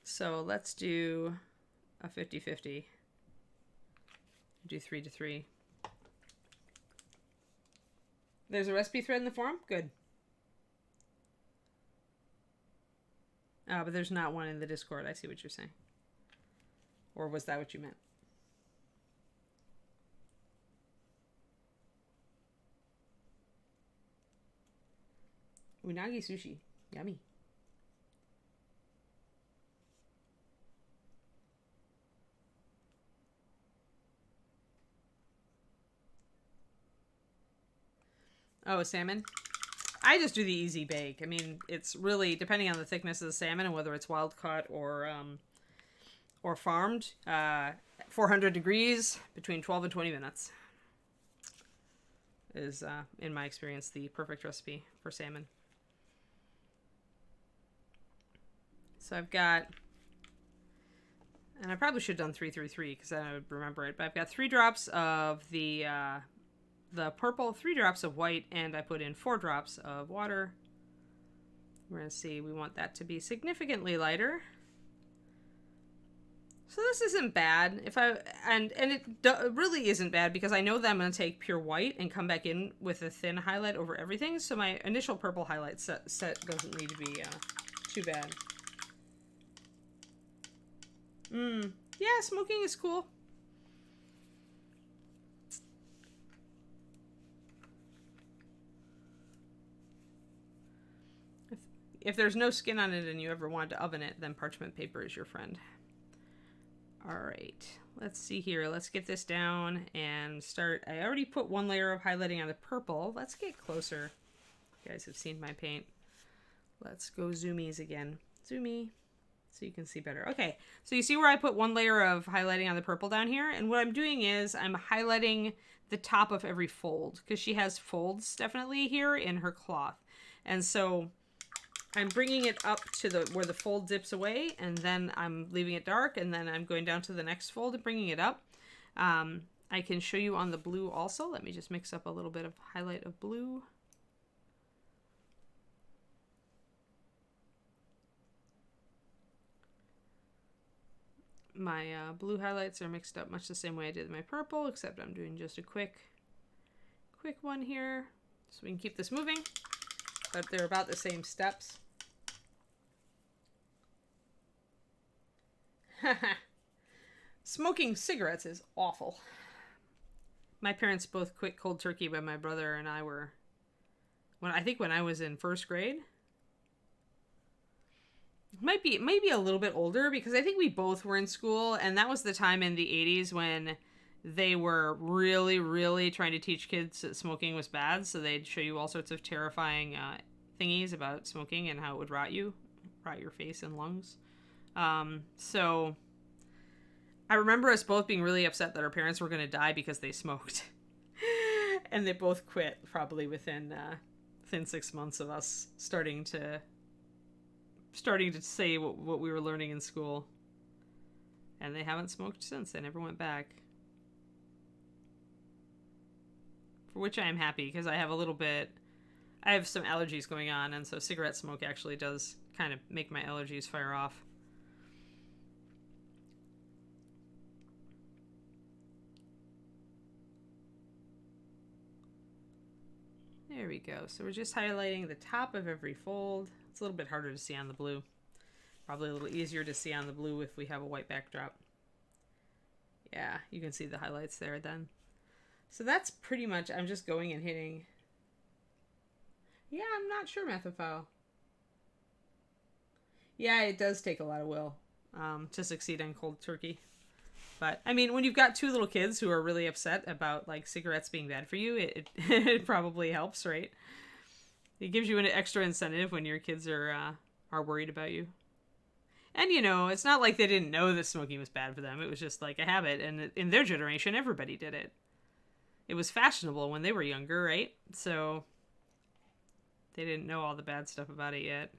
So let's do a 50-50. Do 3-to-3. There's a recipe thread in the forum? Good. But there's not one in the Discord. I see what you're saying. Or was that what you meant? Unagi sushi. Yummy. Oh, salmon? I just do the easy bake. I mean, it's really depending on the thickness of the salmon and whether it's wild caught or farmed. 400 degrees between 12 and 20 minutes is, in my experience, the perfect recipe for salmon. So I've got, and I probably should have done 3-3-3 because then I would remember it. But I've got 3 drops of the purple, 3 drops of white, and I put in 4 drops of water. We're going to see, we want that to be significantly lighter. So this isn't bad. And it really isn't bad because I know that I'm going to take pure white and come back in with a thin highlight over everything. So my initial purple highlight set doesn't need to be too bad. Yeah, smoking is cool. If there's no skin on it and you ever wanted to oven it, then parchment paper is your friend. All right, let's see here. Let's get this down and start. I already put one layer of highlighting on the purple. Let's get closer. You guys have seen my paint. Let's go zoomies again. Zoomy, so you can see better. Okay, so you see where I put one layer of highlighting on the purple down here? And what I'm doing is I'm highlighting the top of every fold, because she has folds definitely here in her cloth. And so I'm bringing it up to where the fold dips away, and then I'm leaving it dark, and then I'm going down to the next fold and bringing it up. I can show you on the blue also. Let me just mix up a little bit of highlight of blue. My blue highlights are mixed up much the same way I did my purple, except I'm doing just a quick one here, so we can keep this moving, but they're about the same steps. Smoking cigarettes is awful. My parents both quit cold turkey when my brother and I were, when I was in first grade. Maybe a little bit older, because I think we both were in school, and that was the time in the 80s when they were really, really trying to teach kids that smoking was bad, so they'd show you all sorts of terrifying thingies about smoking and how it would rot your face and lungs. So I remember us both being really upset that our parents were going to die because they smoked. And they both quit probably within 6 months of us starting to say what we were learning in school. And they haven't smoked since. They never went back. For which I am happy, because I have some allergies going on, and so cigarette smoke actually does kind of make my allergies fire off. There we go. So we're just highlighting the top of every fold. It's a little bit harder to see on the blue. Probably a little easier to see on the blue if we have a white backdrop. Yeah, you can see the highlights there then. So that's pretty much, I'm just going and hitting. Yeah, I'm not sure, Methophile. Yeah, it does take a lot of will to succeed on cold turkey. But, I mean, when you've got two little kids who are really upset about, like, cigarettes being bad for you, it probably helps, right? It gives you an extra incentive when your kids are worried about you. And, you know, it's not like they didn't know that smoking was bad for them. It was just like a habit. And in their generation, everybody did it. It was fashionable when they were younger, right? So they didn't know all the bad stuff about it yet.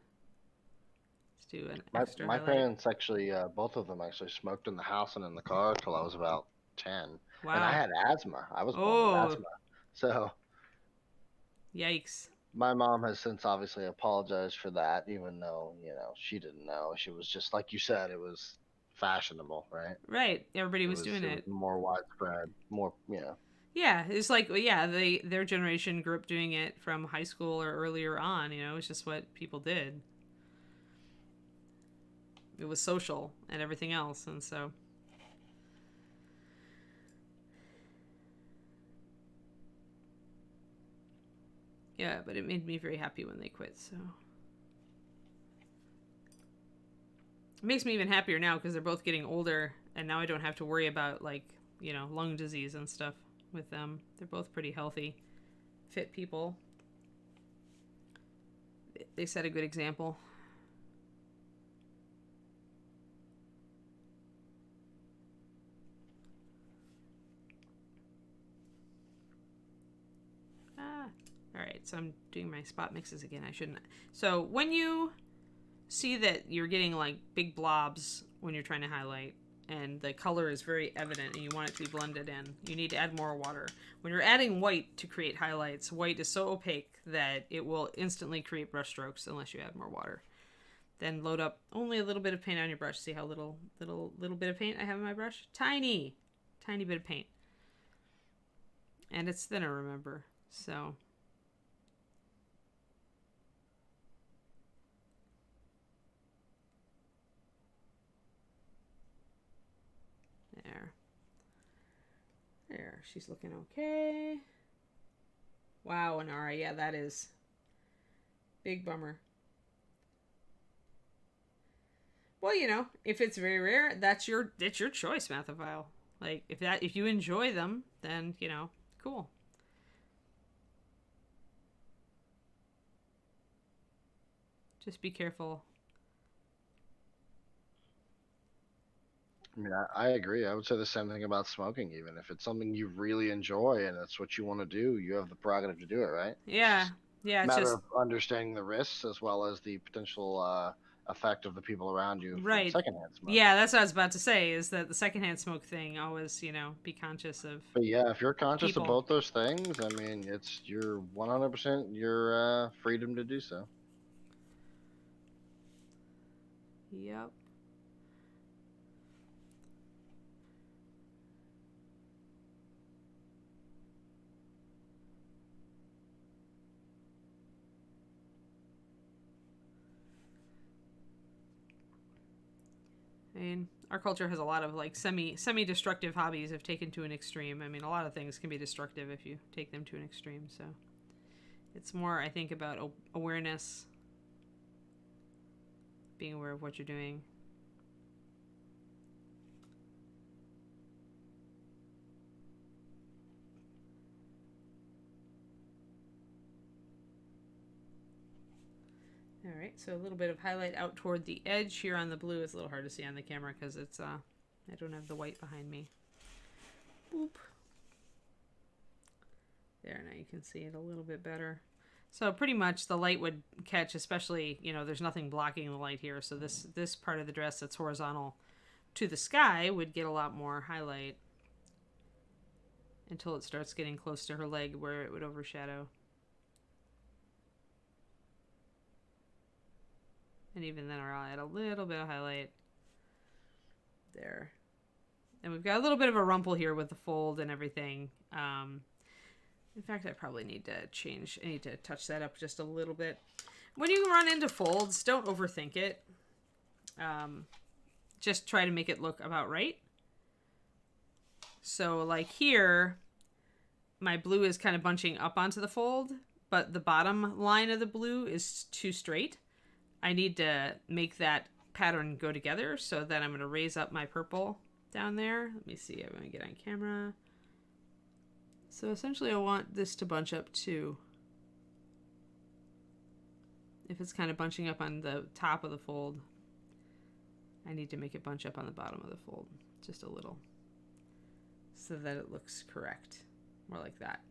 Let's do an extra My highlight. parents actually, both of them actually smoked in the house and in the car till I was about 10. Wow. And I had asthma. I was born with asthma. So yikes. my mom has since obviously apologized for that, even though, you know, she didn't know. She was just, like you said, it was fashionable, right? Right. Everybody was doing it. It was more widespread, more, you know. Yeah, it's like, yeah, their generation grew up doing it from high school or earlier on, you know, it's just what people did. It was social and everything else, and so. Yeah, but it made me very happy when they quit, so. It makes me even happier now because they're both getting older, and now I don't have to worry about, like, you know, lung disease and stuff with them. They're both pretty healthy, fit people. They set a good example. All right, so I'm doing my spot mixes again. I shouldn't. So when you see that you're getting like big blobs when you're trying to highlight, and the color is very evident and you want it to be blended in, you need to add more water. When you're adding white to create highlights, white is so opaque that it will instantly create brush strokes unless you add more water. Then load up only a little bit of paint on your brush. See how little bit of paint I have in my brush? Tiny bit of paint. And it's thinner, remember. So there, she's looking okay. Wow, Anara, yeah, that is big bummer. Well, you know, if it's very rare, it's your choice, Mathophile. Like if you enjoy them, then you know, cool. Just be careful. I mean, I agree. I would say the same thing about smoking. Even if it's something you really enjoy and that's what you want to do, you have the prerogative to do it, right? It's Yeah, just yeah. a It's matter just of understanding the risks as well as the potential effect of the people around you from right. secondhand smoke. Yeah, that's what I was about to say. Is that the secondhand smoke thing? Always, you know, be conscious of But yeah, if you're conscious of people. both those things, I mean, it's your 100% your freedom to do so. Yep. I mean, our culture has a lot of like semi destructive hobbies if taken to an extreme. I mean, a lot of things can be destructive if you take them to an extreme. So it's more, I think, about awareness, being aware of what you're doing. All right, so a little bit of highlight out toward the edge here on the blue. It's a little hard to see on the camera because it's I don't have the white behind me. Boop. There, now you can see it a little bit better. So pretty much the light would catch, especially, you know, there's nothing blocking the light here. So this part of the dress that's horizontal to the sky would get a lot more highlight until it starts getting close to her leg where it would overshadow. And even then I'll add a little bit of highlight there. And we've got a little bit of a rumple here with the fold and everything. In fact, I probably need to touch that up just a little bit. When you run into folds, don't overthink it. Just try to make it look about right. So like here, my blue is kind of bunching up onto the fold, but the bottom line of the blue is too straight. I need to make that pattern go together, so then I'm going to raise up my purple down there. Let me see, I'm going to get on camera. So essentially I want this to bunch up too. If it's kind of bunching up on the top of the fold, I need to make it bunch up on the bottom of the fold, just a little, so that it looks correct, more like that.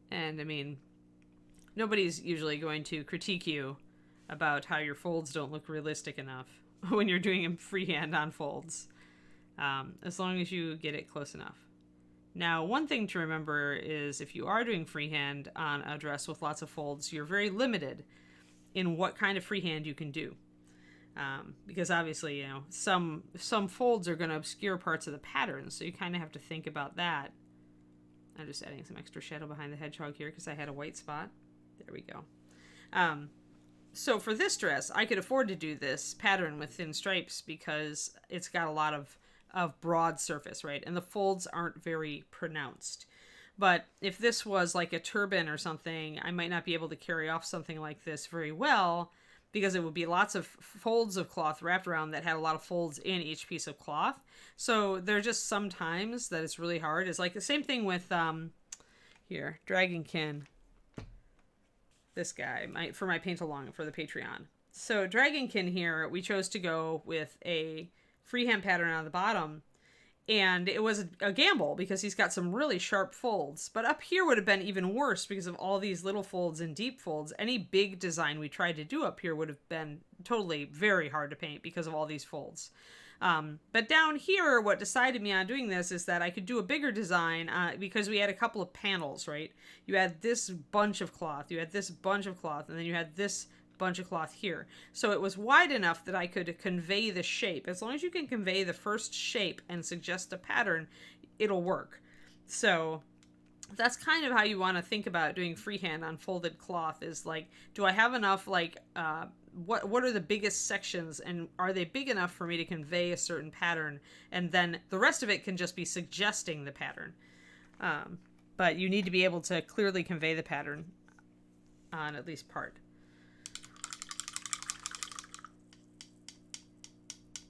And I mean, nobody's usually going to critique you about how your folds don't look realistic enough when you're doing them freehand on folds, as long as you get it close enough. Now, one thing to remember is if you are doing freehand on a dress with lots of folds, you're very limited in what kind of freehand you can do. Because obviously, you know, some folds are going to obscure parts of the pattern, so you kind of have to think about that. I'm just adding some extra shadow behind the hedgehog here because I had a white spot. There we go. So for this dress, I could afford to do this pattern with thin stripes because it's got a lot of broad surface, right? And the folds aren't very pronounced. But if this was like a turban or something, I might not be able to carry off something like this very well because it would be lots of folds of cloth wrapped around that had a lot of folds in each piece of cloth. So there are just some times that it's really hard. It's like the same thing with, here, Dragonkin. This guy, for my paint along for the Patreon. So Dragonkin here, we chose to go with a freehand pattern on the bottom, and it was a gamble because he's got some really sharp folds, but up here would have been even worse because of all these little folds and deep folds. Any big design we tried to do up here would have been totally very hard to paint because of all these folds. But down here, what decided me on doing this is that I could do a bigger design because we had a couple of panels, right? You had this bunch of cloth, you had this bunch of cloth, and then you had this bunch of cloth here. So it was wide enough that I could convey the shape. As long as you can convey the first shape and suggest a pattern, it'll work. So that's kind of how you want to think about doing freehand on folded cloth, is like, do I have enough, like, what are the biggest sections, and are they big enough for me to convey a certain pattern? And then the rest of it can just be suggesting the pattern. But you need to be able to clearly convey the pattern on at least part.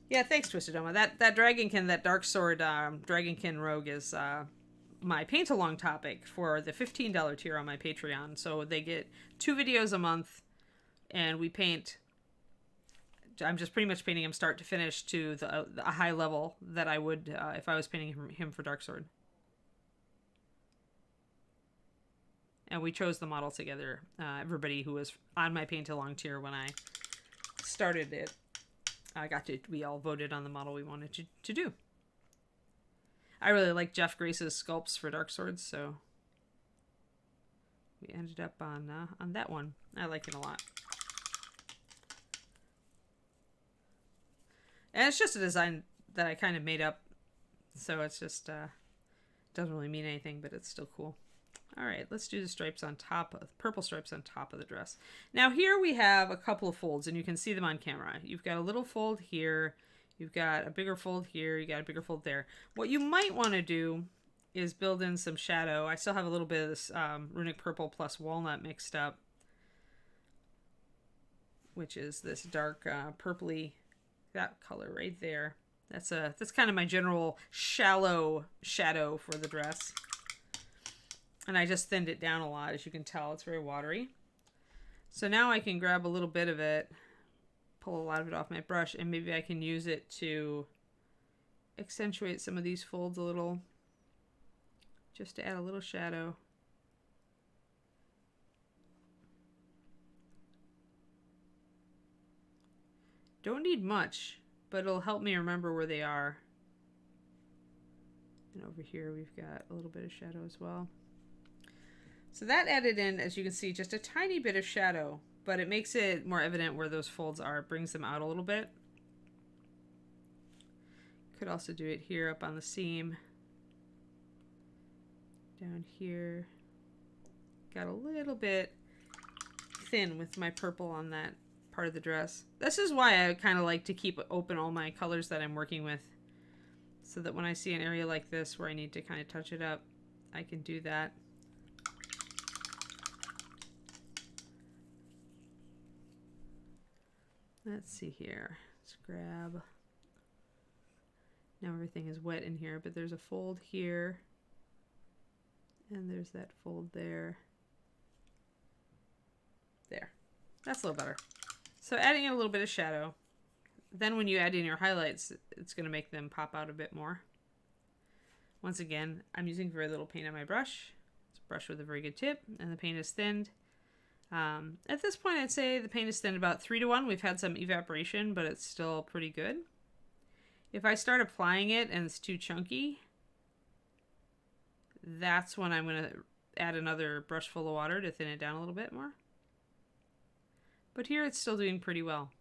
Yeah, thanks, Twisted Oma. That Dragonkin, that Dark Sword Dragonkin Rogue is my paint along topic for the $15 tier on my Patreon. So they get 2 videos a month, and we paint. I'm just pretty much painting him start to finish to a high level that I would if I was painting him for Dark Sword. And we chose the model together. Everybody who was on my paint along tier when I started it, we all voted on the model we wanted to do. I really like Jeff Grace's sculpts for Dark Swords, so we ended up on that one. I like it a lot. And it's just a design that I kind of made up, so it's just doesn't really mean anything, but it's still cool. All right, let's do the stripes on top of purple stripes on top of the dress. Now here we have a couple of folds, and you can see them on camera. You've got a little fold here, you've got a bigger fold here, you got a bigger fold there. What you might want to do is build in some shadow. I still have a little bit of this runic purple plus walnut mixed up, which is this dark purpley, that color right there. That's kind of my general shallow shadow for the dress. And I just thinned it down a lot, as you can tell. It's very watery. So now I can grab a little bit of it, pull a lot of it off my brush, and maybe I can use it to accentuate some of these folds a little, just to add a little shadow. Don't need much, but it'll help me remember where they are. And over here we've got a little bit of shadow as well. So that added in, as you can see, just a tiny bit of shadow, but it makes it more evident where those folds are. It brings them out a little bit. Could also do it here up on the seam. Down here. Got a little bit thin with my purple on that part of the dress. This is why I kind of like to keep open all my colors that I'm working with, so that when I see an area like this where I need to kind of touch it up, I can do that. Let's see here. Let's grab. Now everything is wet in here, but there's a fold here. And there's that fold there. There. That's a little better. So adding in a little bit of shadow. Then when you add in your highlights, it's going to make them pop out a bit more. Once again, I'm using very little paint on my brush. It's a brush with a very good tip, and the paint is thinned. At this point, I'd say the paint is thinned about 3-to-1. We've had some evaporation, but it's still pretty good. If I start applying it and it's too chunky, that's when I'm going to add another brush full of water to thin it down a little bit more. But here it's still doing pretty well.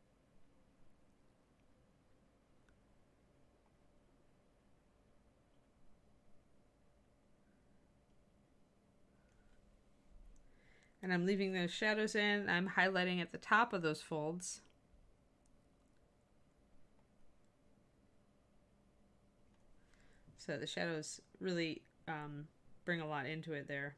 And I'm leaving those shadows in. I'm highlighting at the top of those folds. So the shadows really bring a lot into it there.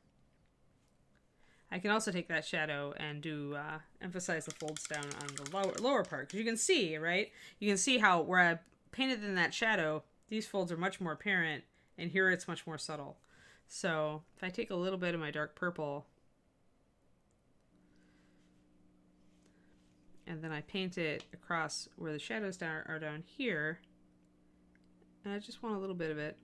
I can also take that shadow and do emphasize the folds down on the lower part, because you can see, right? You can see how where I painted in that shadow, these folds are much more apparent, and here it's much more subtle. So if I take a little bit of my dark purple, and then I paint it across where the shadows are down here, and I just want a little bit of it.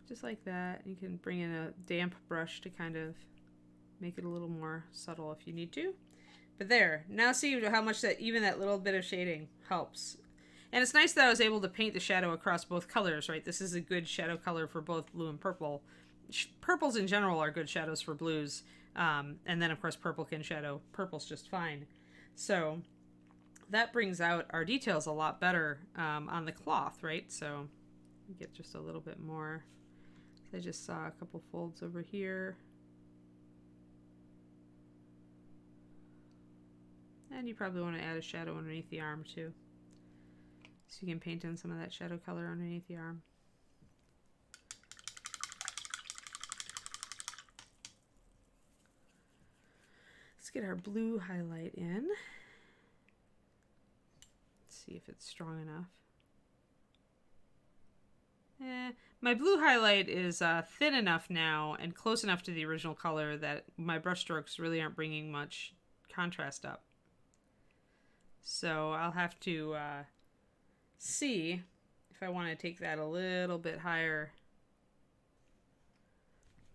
Just like that. You can bring in a damp brush to kind of make it a little more subtle if you need to. But there, now see how much that even that little bit of shading helps. And it's nice that I was able to paint the shadow across both colors, right? This is a good shadow color for both blue and purple. Purples in general are good shadows for blues. And then, of course, purple can shadow purple's just fine. So that brings out our details a lot better on the cloth, right? So you get just a little bit more. I just saw a couple folds over here. And you probably want to add a shadow underneath the arm too. So you can paint in some of that shadow color underneath the arm. get our blue highlight in. Let's see if it's strong enough. My blue highlight is thin enough now and close enough to the original color that my brush strokes really aren't bringing much contrast up. So I'll have to see if I want to take that a little bit higher.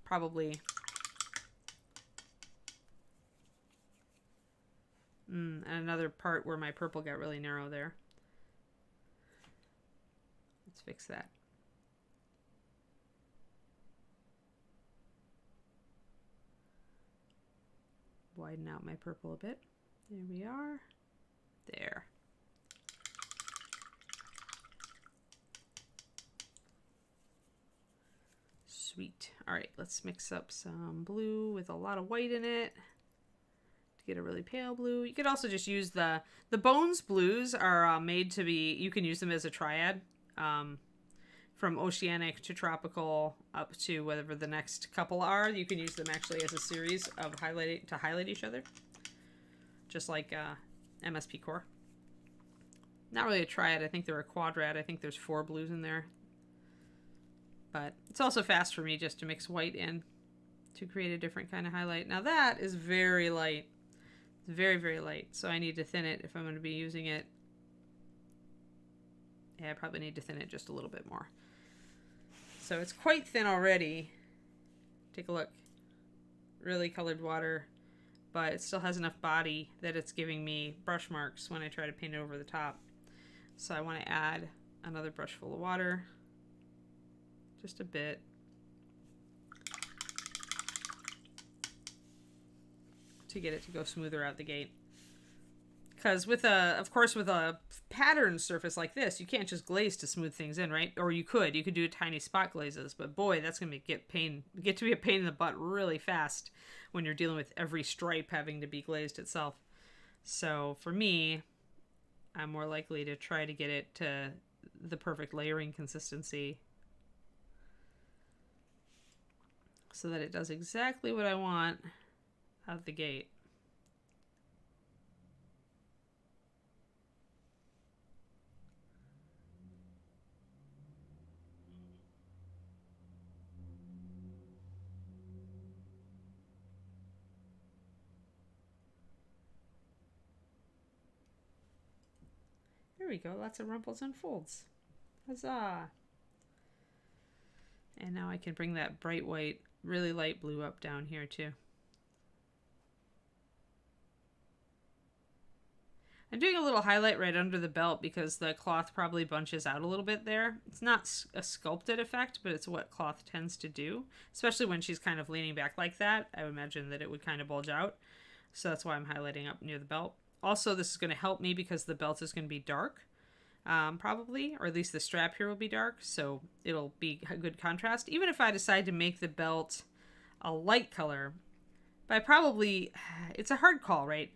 Probably. And another part where my purple got really narrow there. Let's fix that. Widen out my purple a bit. There we are. There. Sweet. All right, let's mix up some blue with a lot of white in it to get a really pale blue. You could also just use the Bones blues are made to be, you can use them as a triad. From oceanic to tropical up to whatever the next couple are. You can use them actually as a series of highlighting to highlight each other. Just like MSP Core. Not really a triad, I think they're a quadrad. I think there's 4 blues in there. But it's also fast for me just to mix white in to create a different kind of highlight. Now that is very light. It's very, very light. So I need to thin it if I'm going to be using it. Yeah, I probably need to thin it just a little bit more. So it's quite thin already. Take a look. Really colored water. But it still has enough body that it's giving me brush marks when I try to paint it over the top. So I want to add another brush full of water. Just a bit. To get it to go smoother out the gate. Because with of course with a pattern surface like this, you can't just glaze to smooth things in, right? Or you could do tiny spot glazes, but boy, that's gonna get to be a pain in the butt really fast when you're dealing with every stripe having to be glazed itself. So for me, I'm more likely to try to get it to the perfect layering consistency so that it does exactly what I want out the gate. There we go, lots of rumples and folds. Huzzah! And now I can bring that bright white, really light blue up down here too. I'm doing a little highlight right under the belt because the cloth probably bunches out a little bit there. It's not a sculpted effect, but it's what cloth tends to do, especially when she's kind of leaning back like that. I would imagine that it would kind of bulge out. So that's why I'm highlighting up near the belt. Also, this is going to help me because the belt is going to be dark, probably, or at least the strap here will be dark, so it'll be a good contrast. Even if I decide to make the belt a light color, but it's a hard call, right?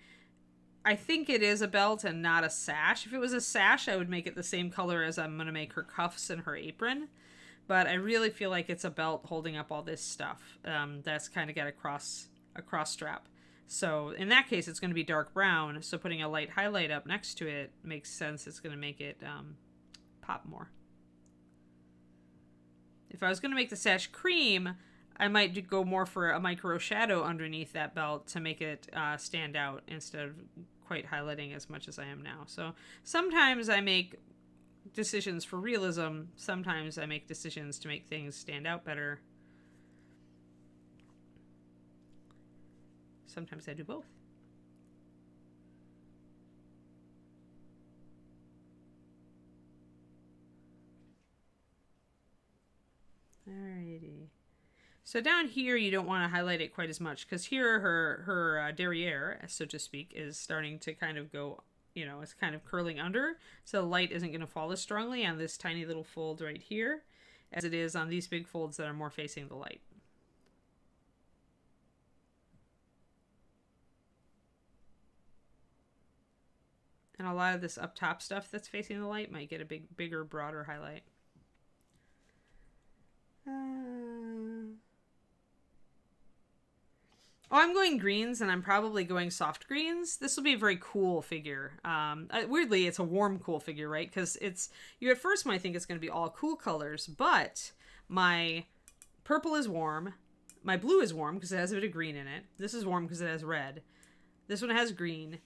I think it is a belt and not a sash. If it was a sash, I would make it the same color as I'm going to make her cuffs and her apron. But I really feel like it's a belt holding up all this stuff. That's kind of got a cross strap. So in that case, it's going to be dark brown. So putting a light highlight up next to it makes sense. It's going to make it pop more. If I was going to make the sash cream, I might go more for a micro shadow underneath that belt to make it stand out instead of quite highlighting as much as I am now. So sometimes I make decisions for realism. Sometimes I make decisions to make things stand out better. Sometimes I do both. Alrighty. So down here, you don't want to highlight it quite as much because here her derriere, so to speak, is starting to kind of go, it's kind of curling under. So the light isn't going to fall as strongly on this tiny little fold right here as it is on these big folds that are more facing the light. And a lot of this up top stuff that's facing the light might get a bigger, broader highlight. Oh, I'm going greens, and I'm probably going soft greens. This will be a very cool figure. Weirdly, it's a warm, cool figure, right? Because you at first might think it's going to be all cool colors, but my purple is warm. My blue is warm because it has a bit of green in it. This is warm because it has red. This one has green.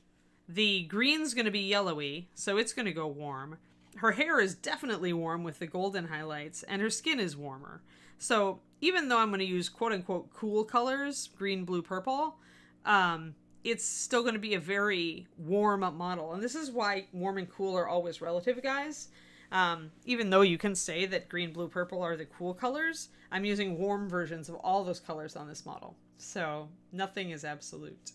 The green's going to be yellowy, so it's going to go warm. Her hair is definitely warm with the golden highlights, and her skin is warmer. So even though I'm going to use quote-unquote cool colors, green, blue, purple, it's still going to be a very warm model. And this is why warm and cool are always relative, guys. Even though you can say that green, blue, purple are the cool colors, I'm using warm versions of all those colors on this model. So nothing is absolute.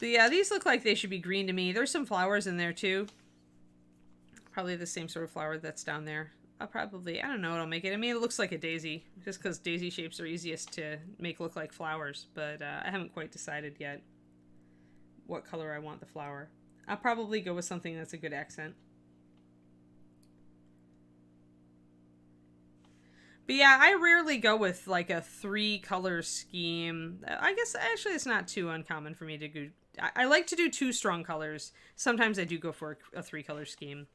But yeah, these look like they should be green to me. There's some flowers in there too. Probably the same sort of flower that's down there. I don't know what I'll make it. I mean, it looks like a daisy, just because daisy shapes are easiest to make look like flowers. But I haven't quite decided yet what color I want the flower. I'll probably go with something that's a good accent. But yeah, I rarely go with like a 3-color scheme. I guess actually it's not too uncommon for me to go. I like to do 2 strong colors. Sometimes I do go for a 3-color scheme.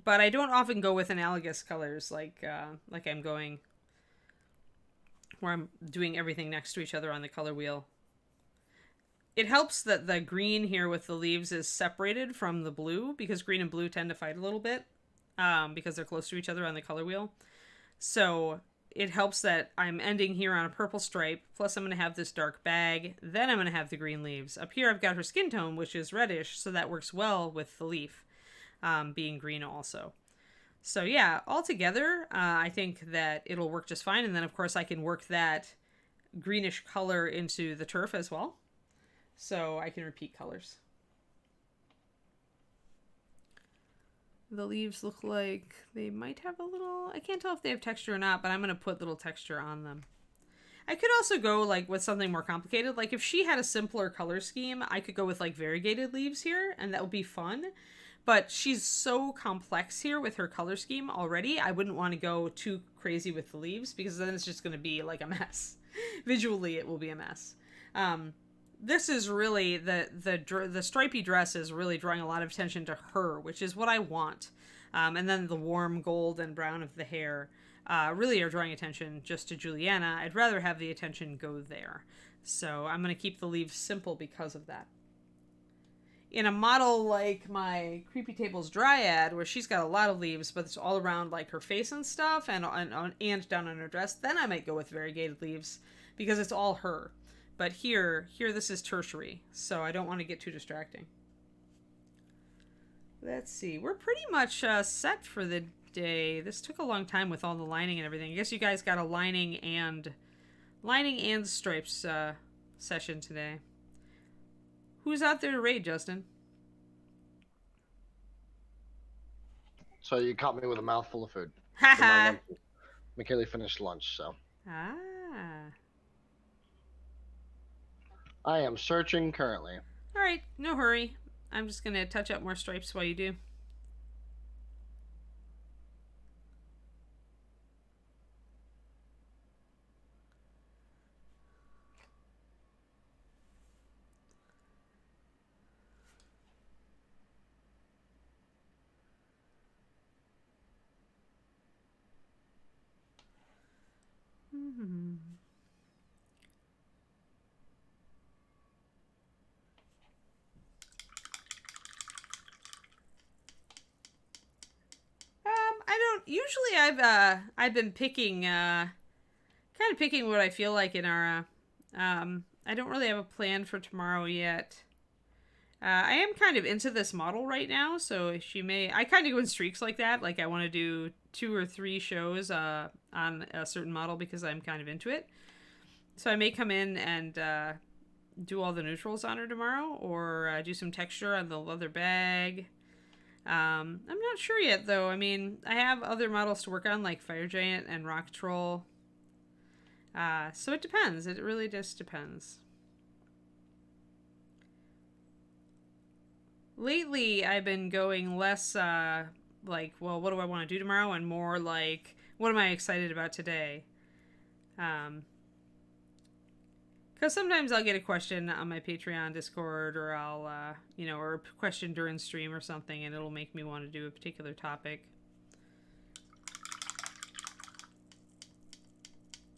But I don't often go with analogous colors like I'm going where I'm doing everything next to each other on the color wheel. It helps that the green here with the leaves is separated from the blue, because green and blue tend to fight a little bit because they're close to each other on the color wheel. So it helps that I'm ending here on a purple stripe, plus I'm going to have this dark bag, then I'm going to have the green leaves. Up here I've got her skin tone, which is reddish, so that works well with the leaf. Being green also. So yeah, altogether, I think that it'll work just fine. And then of course I can work that greenish color into the turf as well. So I can repeat colors. The leaves look like they might have a little, I can't tell if they have texture or not, but I'm going to put little texture on them. I could also go like with something more complicated. Like if she had a simpler color scheme, I could go with like variegated leaves here, and that would be fun. But she's so complex here with her color scheme already. I wouldn't want to go too crazy with the leaves, because then it's just going to be like a mess. Visually, it will be a mess. This is really, the stripy dress is really drawing a lot of attention to her, which is what I want. And then the warm gold and brown of the hair really are drawing attention just to Juliana. I'd rather have the attention go there. So I'm going to keep the leaves simple because of that. In a model like my Creepy Tables Dryad, where she's got a lot of leaves, but it's all around like her face and stuff, and down on her dress, then I might go with variegated leaves, because it's all her. But here this is tertiary, so I don't want to get too distracting. Let's see, we're pretty much set for the day. This took a long time with all the lining and everything. I guess you guys got a lining and stripes session today. Who's out there to raid, Justin? So you caught me with a mouthful of food. Haha. McKaylee finished lunch, so. Ah. I am searching currently. All right, no hurry. I'm just going to touch up more stripes while you do. Usually I've been picking kind of picking what I feel like in our I don't really have a plan for tomorrow yet. I am kind of into this model right now, so I kind of go in streaks like that. Like I want to do 2 or 3 shows on a certain model because I'm kind of into it. So I may come in and do all the neutrals on her tomorrow, or do some texture on the leather bag. I'm not sure yet, though. I mean, I have other models to work on, like Fire Giant and Rock Troll. So it depends. It really just depends. Lately, I've been going less, like, well, what do I want to do tomorrow? And more like, what am I excited about today? Because sometimes I'll get a question on my Patreon Discord, or I'll, or a question during stream or something, and it'll make me want to do a particular topic.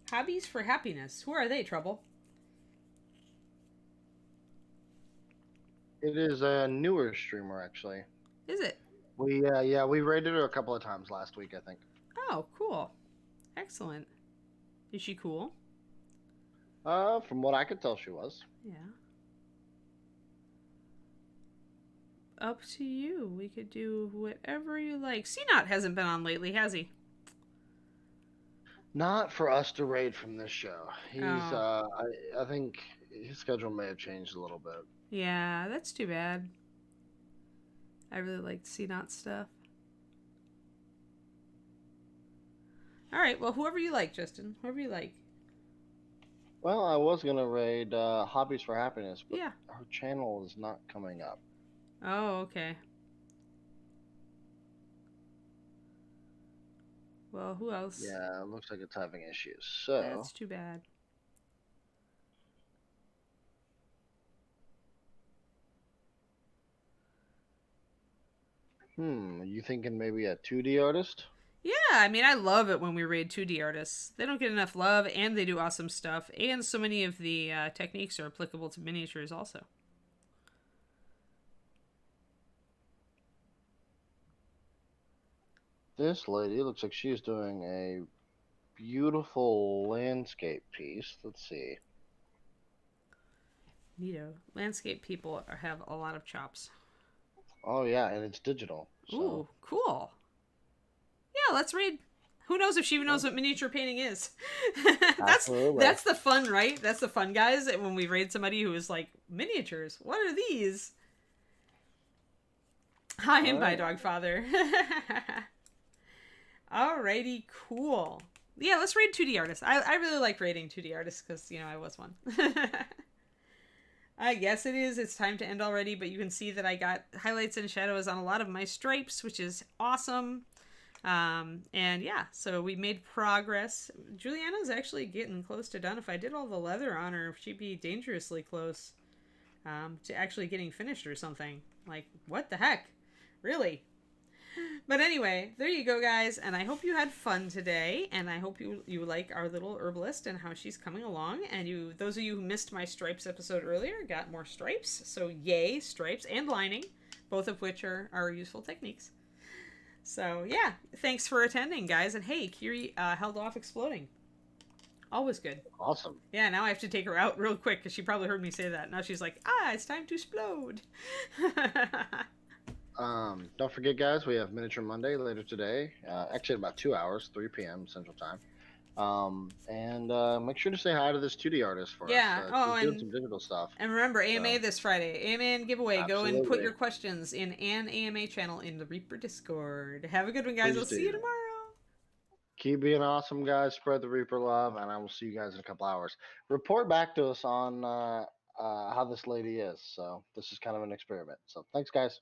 Hobbies for happiness. Who are they, Trouble? It is a newer streamer, actually. Is it? We we rated her a couple of times last week, I think. Oh, cool. Excellent. Is she cool? From what I could tell, she was. Yeah. Up to you. We could do whatever you like. CNOT hasn't been on lately, has he? Not for us to raid from this show. He's Oh. I think his schedule may have changed a little bit. Yeah, that's too bad. I really like CNOT stuff. All right, well, whoever you like, Justin. Whoever you like. Well, I was gonna raid Hobbies for Happiness, but Yeah. her channel is not coming up. Oh, okay. Well, who else? Yeah, it looks like it's having issues. So That's too bad. you thinking maybe a 2D artist? Yeah, I mean, I love it when we raid 2D artists. They don't get enough love, and they do awesome stuff, and so many of the techniques are applicable to miniatures also. This lady looks like she's doing a beautiful landscape piece. Let's see. Neato. Landscape people have a lot of chops. Oh yeah, and it's digital. So. Ooh, cool. Yeah, let's read. Who knows if she even knows what miniature painting is? That's the fun, right? That's the fun, guys. When we raid somebody who is like, miniatures. What are these? Hi and bye, Dogfather. Alrighty, cool. Yeah, let's raid 2D artists. I really like raiding 2D artists because, I was one. Yes, it is. It's time to end already, but you can see that I got highlights and shadows on a lot of my stripes, which is awesome. And yeah, so we made progress. Juliana's actually getting close to done. If I did all the leather on her, she'd be dangerously close to actually getting finished or something. Like, what the heck? Really? But anyway, there you go, guys. And I hope you had fun today. And I hope you like our little herbalist and how she's coming along. And those of you who missed my stripes episode earlier, got more stripes. So yay, stripes and lining, both of which are useful techniques. So yeah, thanks for attending, guys. And hey, Kiri held off exploding. Always good. Awesome. Yeah, now I have to take her out real quick because she probably heard me say that. Now she's like, it's time to explode. Don't forget, guys, we have Miniature Monday later today. Actually, in about 2 hours, 3 p.m. Central Time. And make sure to say hi to this 2D artist for us. Yeah. She's doing some digital stuff. And remember, AMA this Friday. AMA and giveaway. Absolutely. Go and put your questions in an AMA channel in the Reaper Discord. Have a good one, guys. I'll see you tomorrow. Keep being awesome, guys. Spread the Reaper love, and I will see you guys in a couple hours. Report back to us on how this lady is. So this is kind of an experiment. So thanks, guys.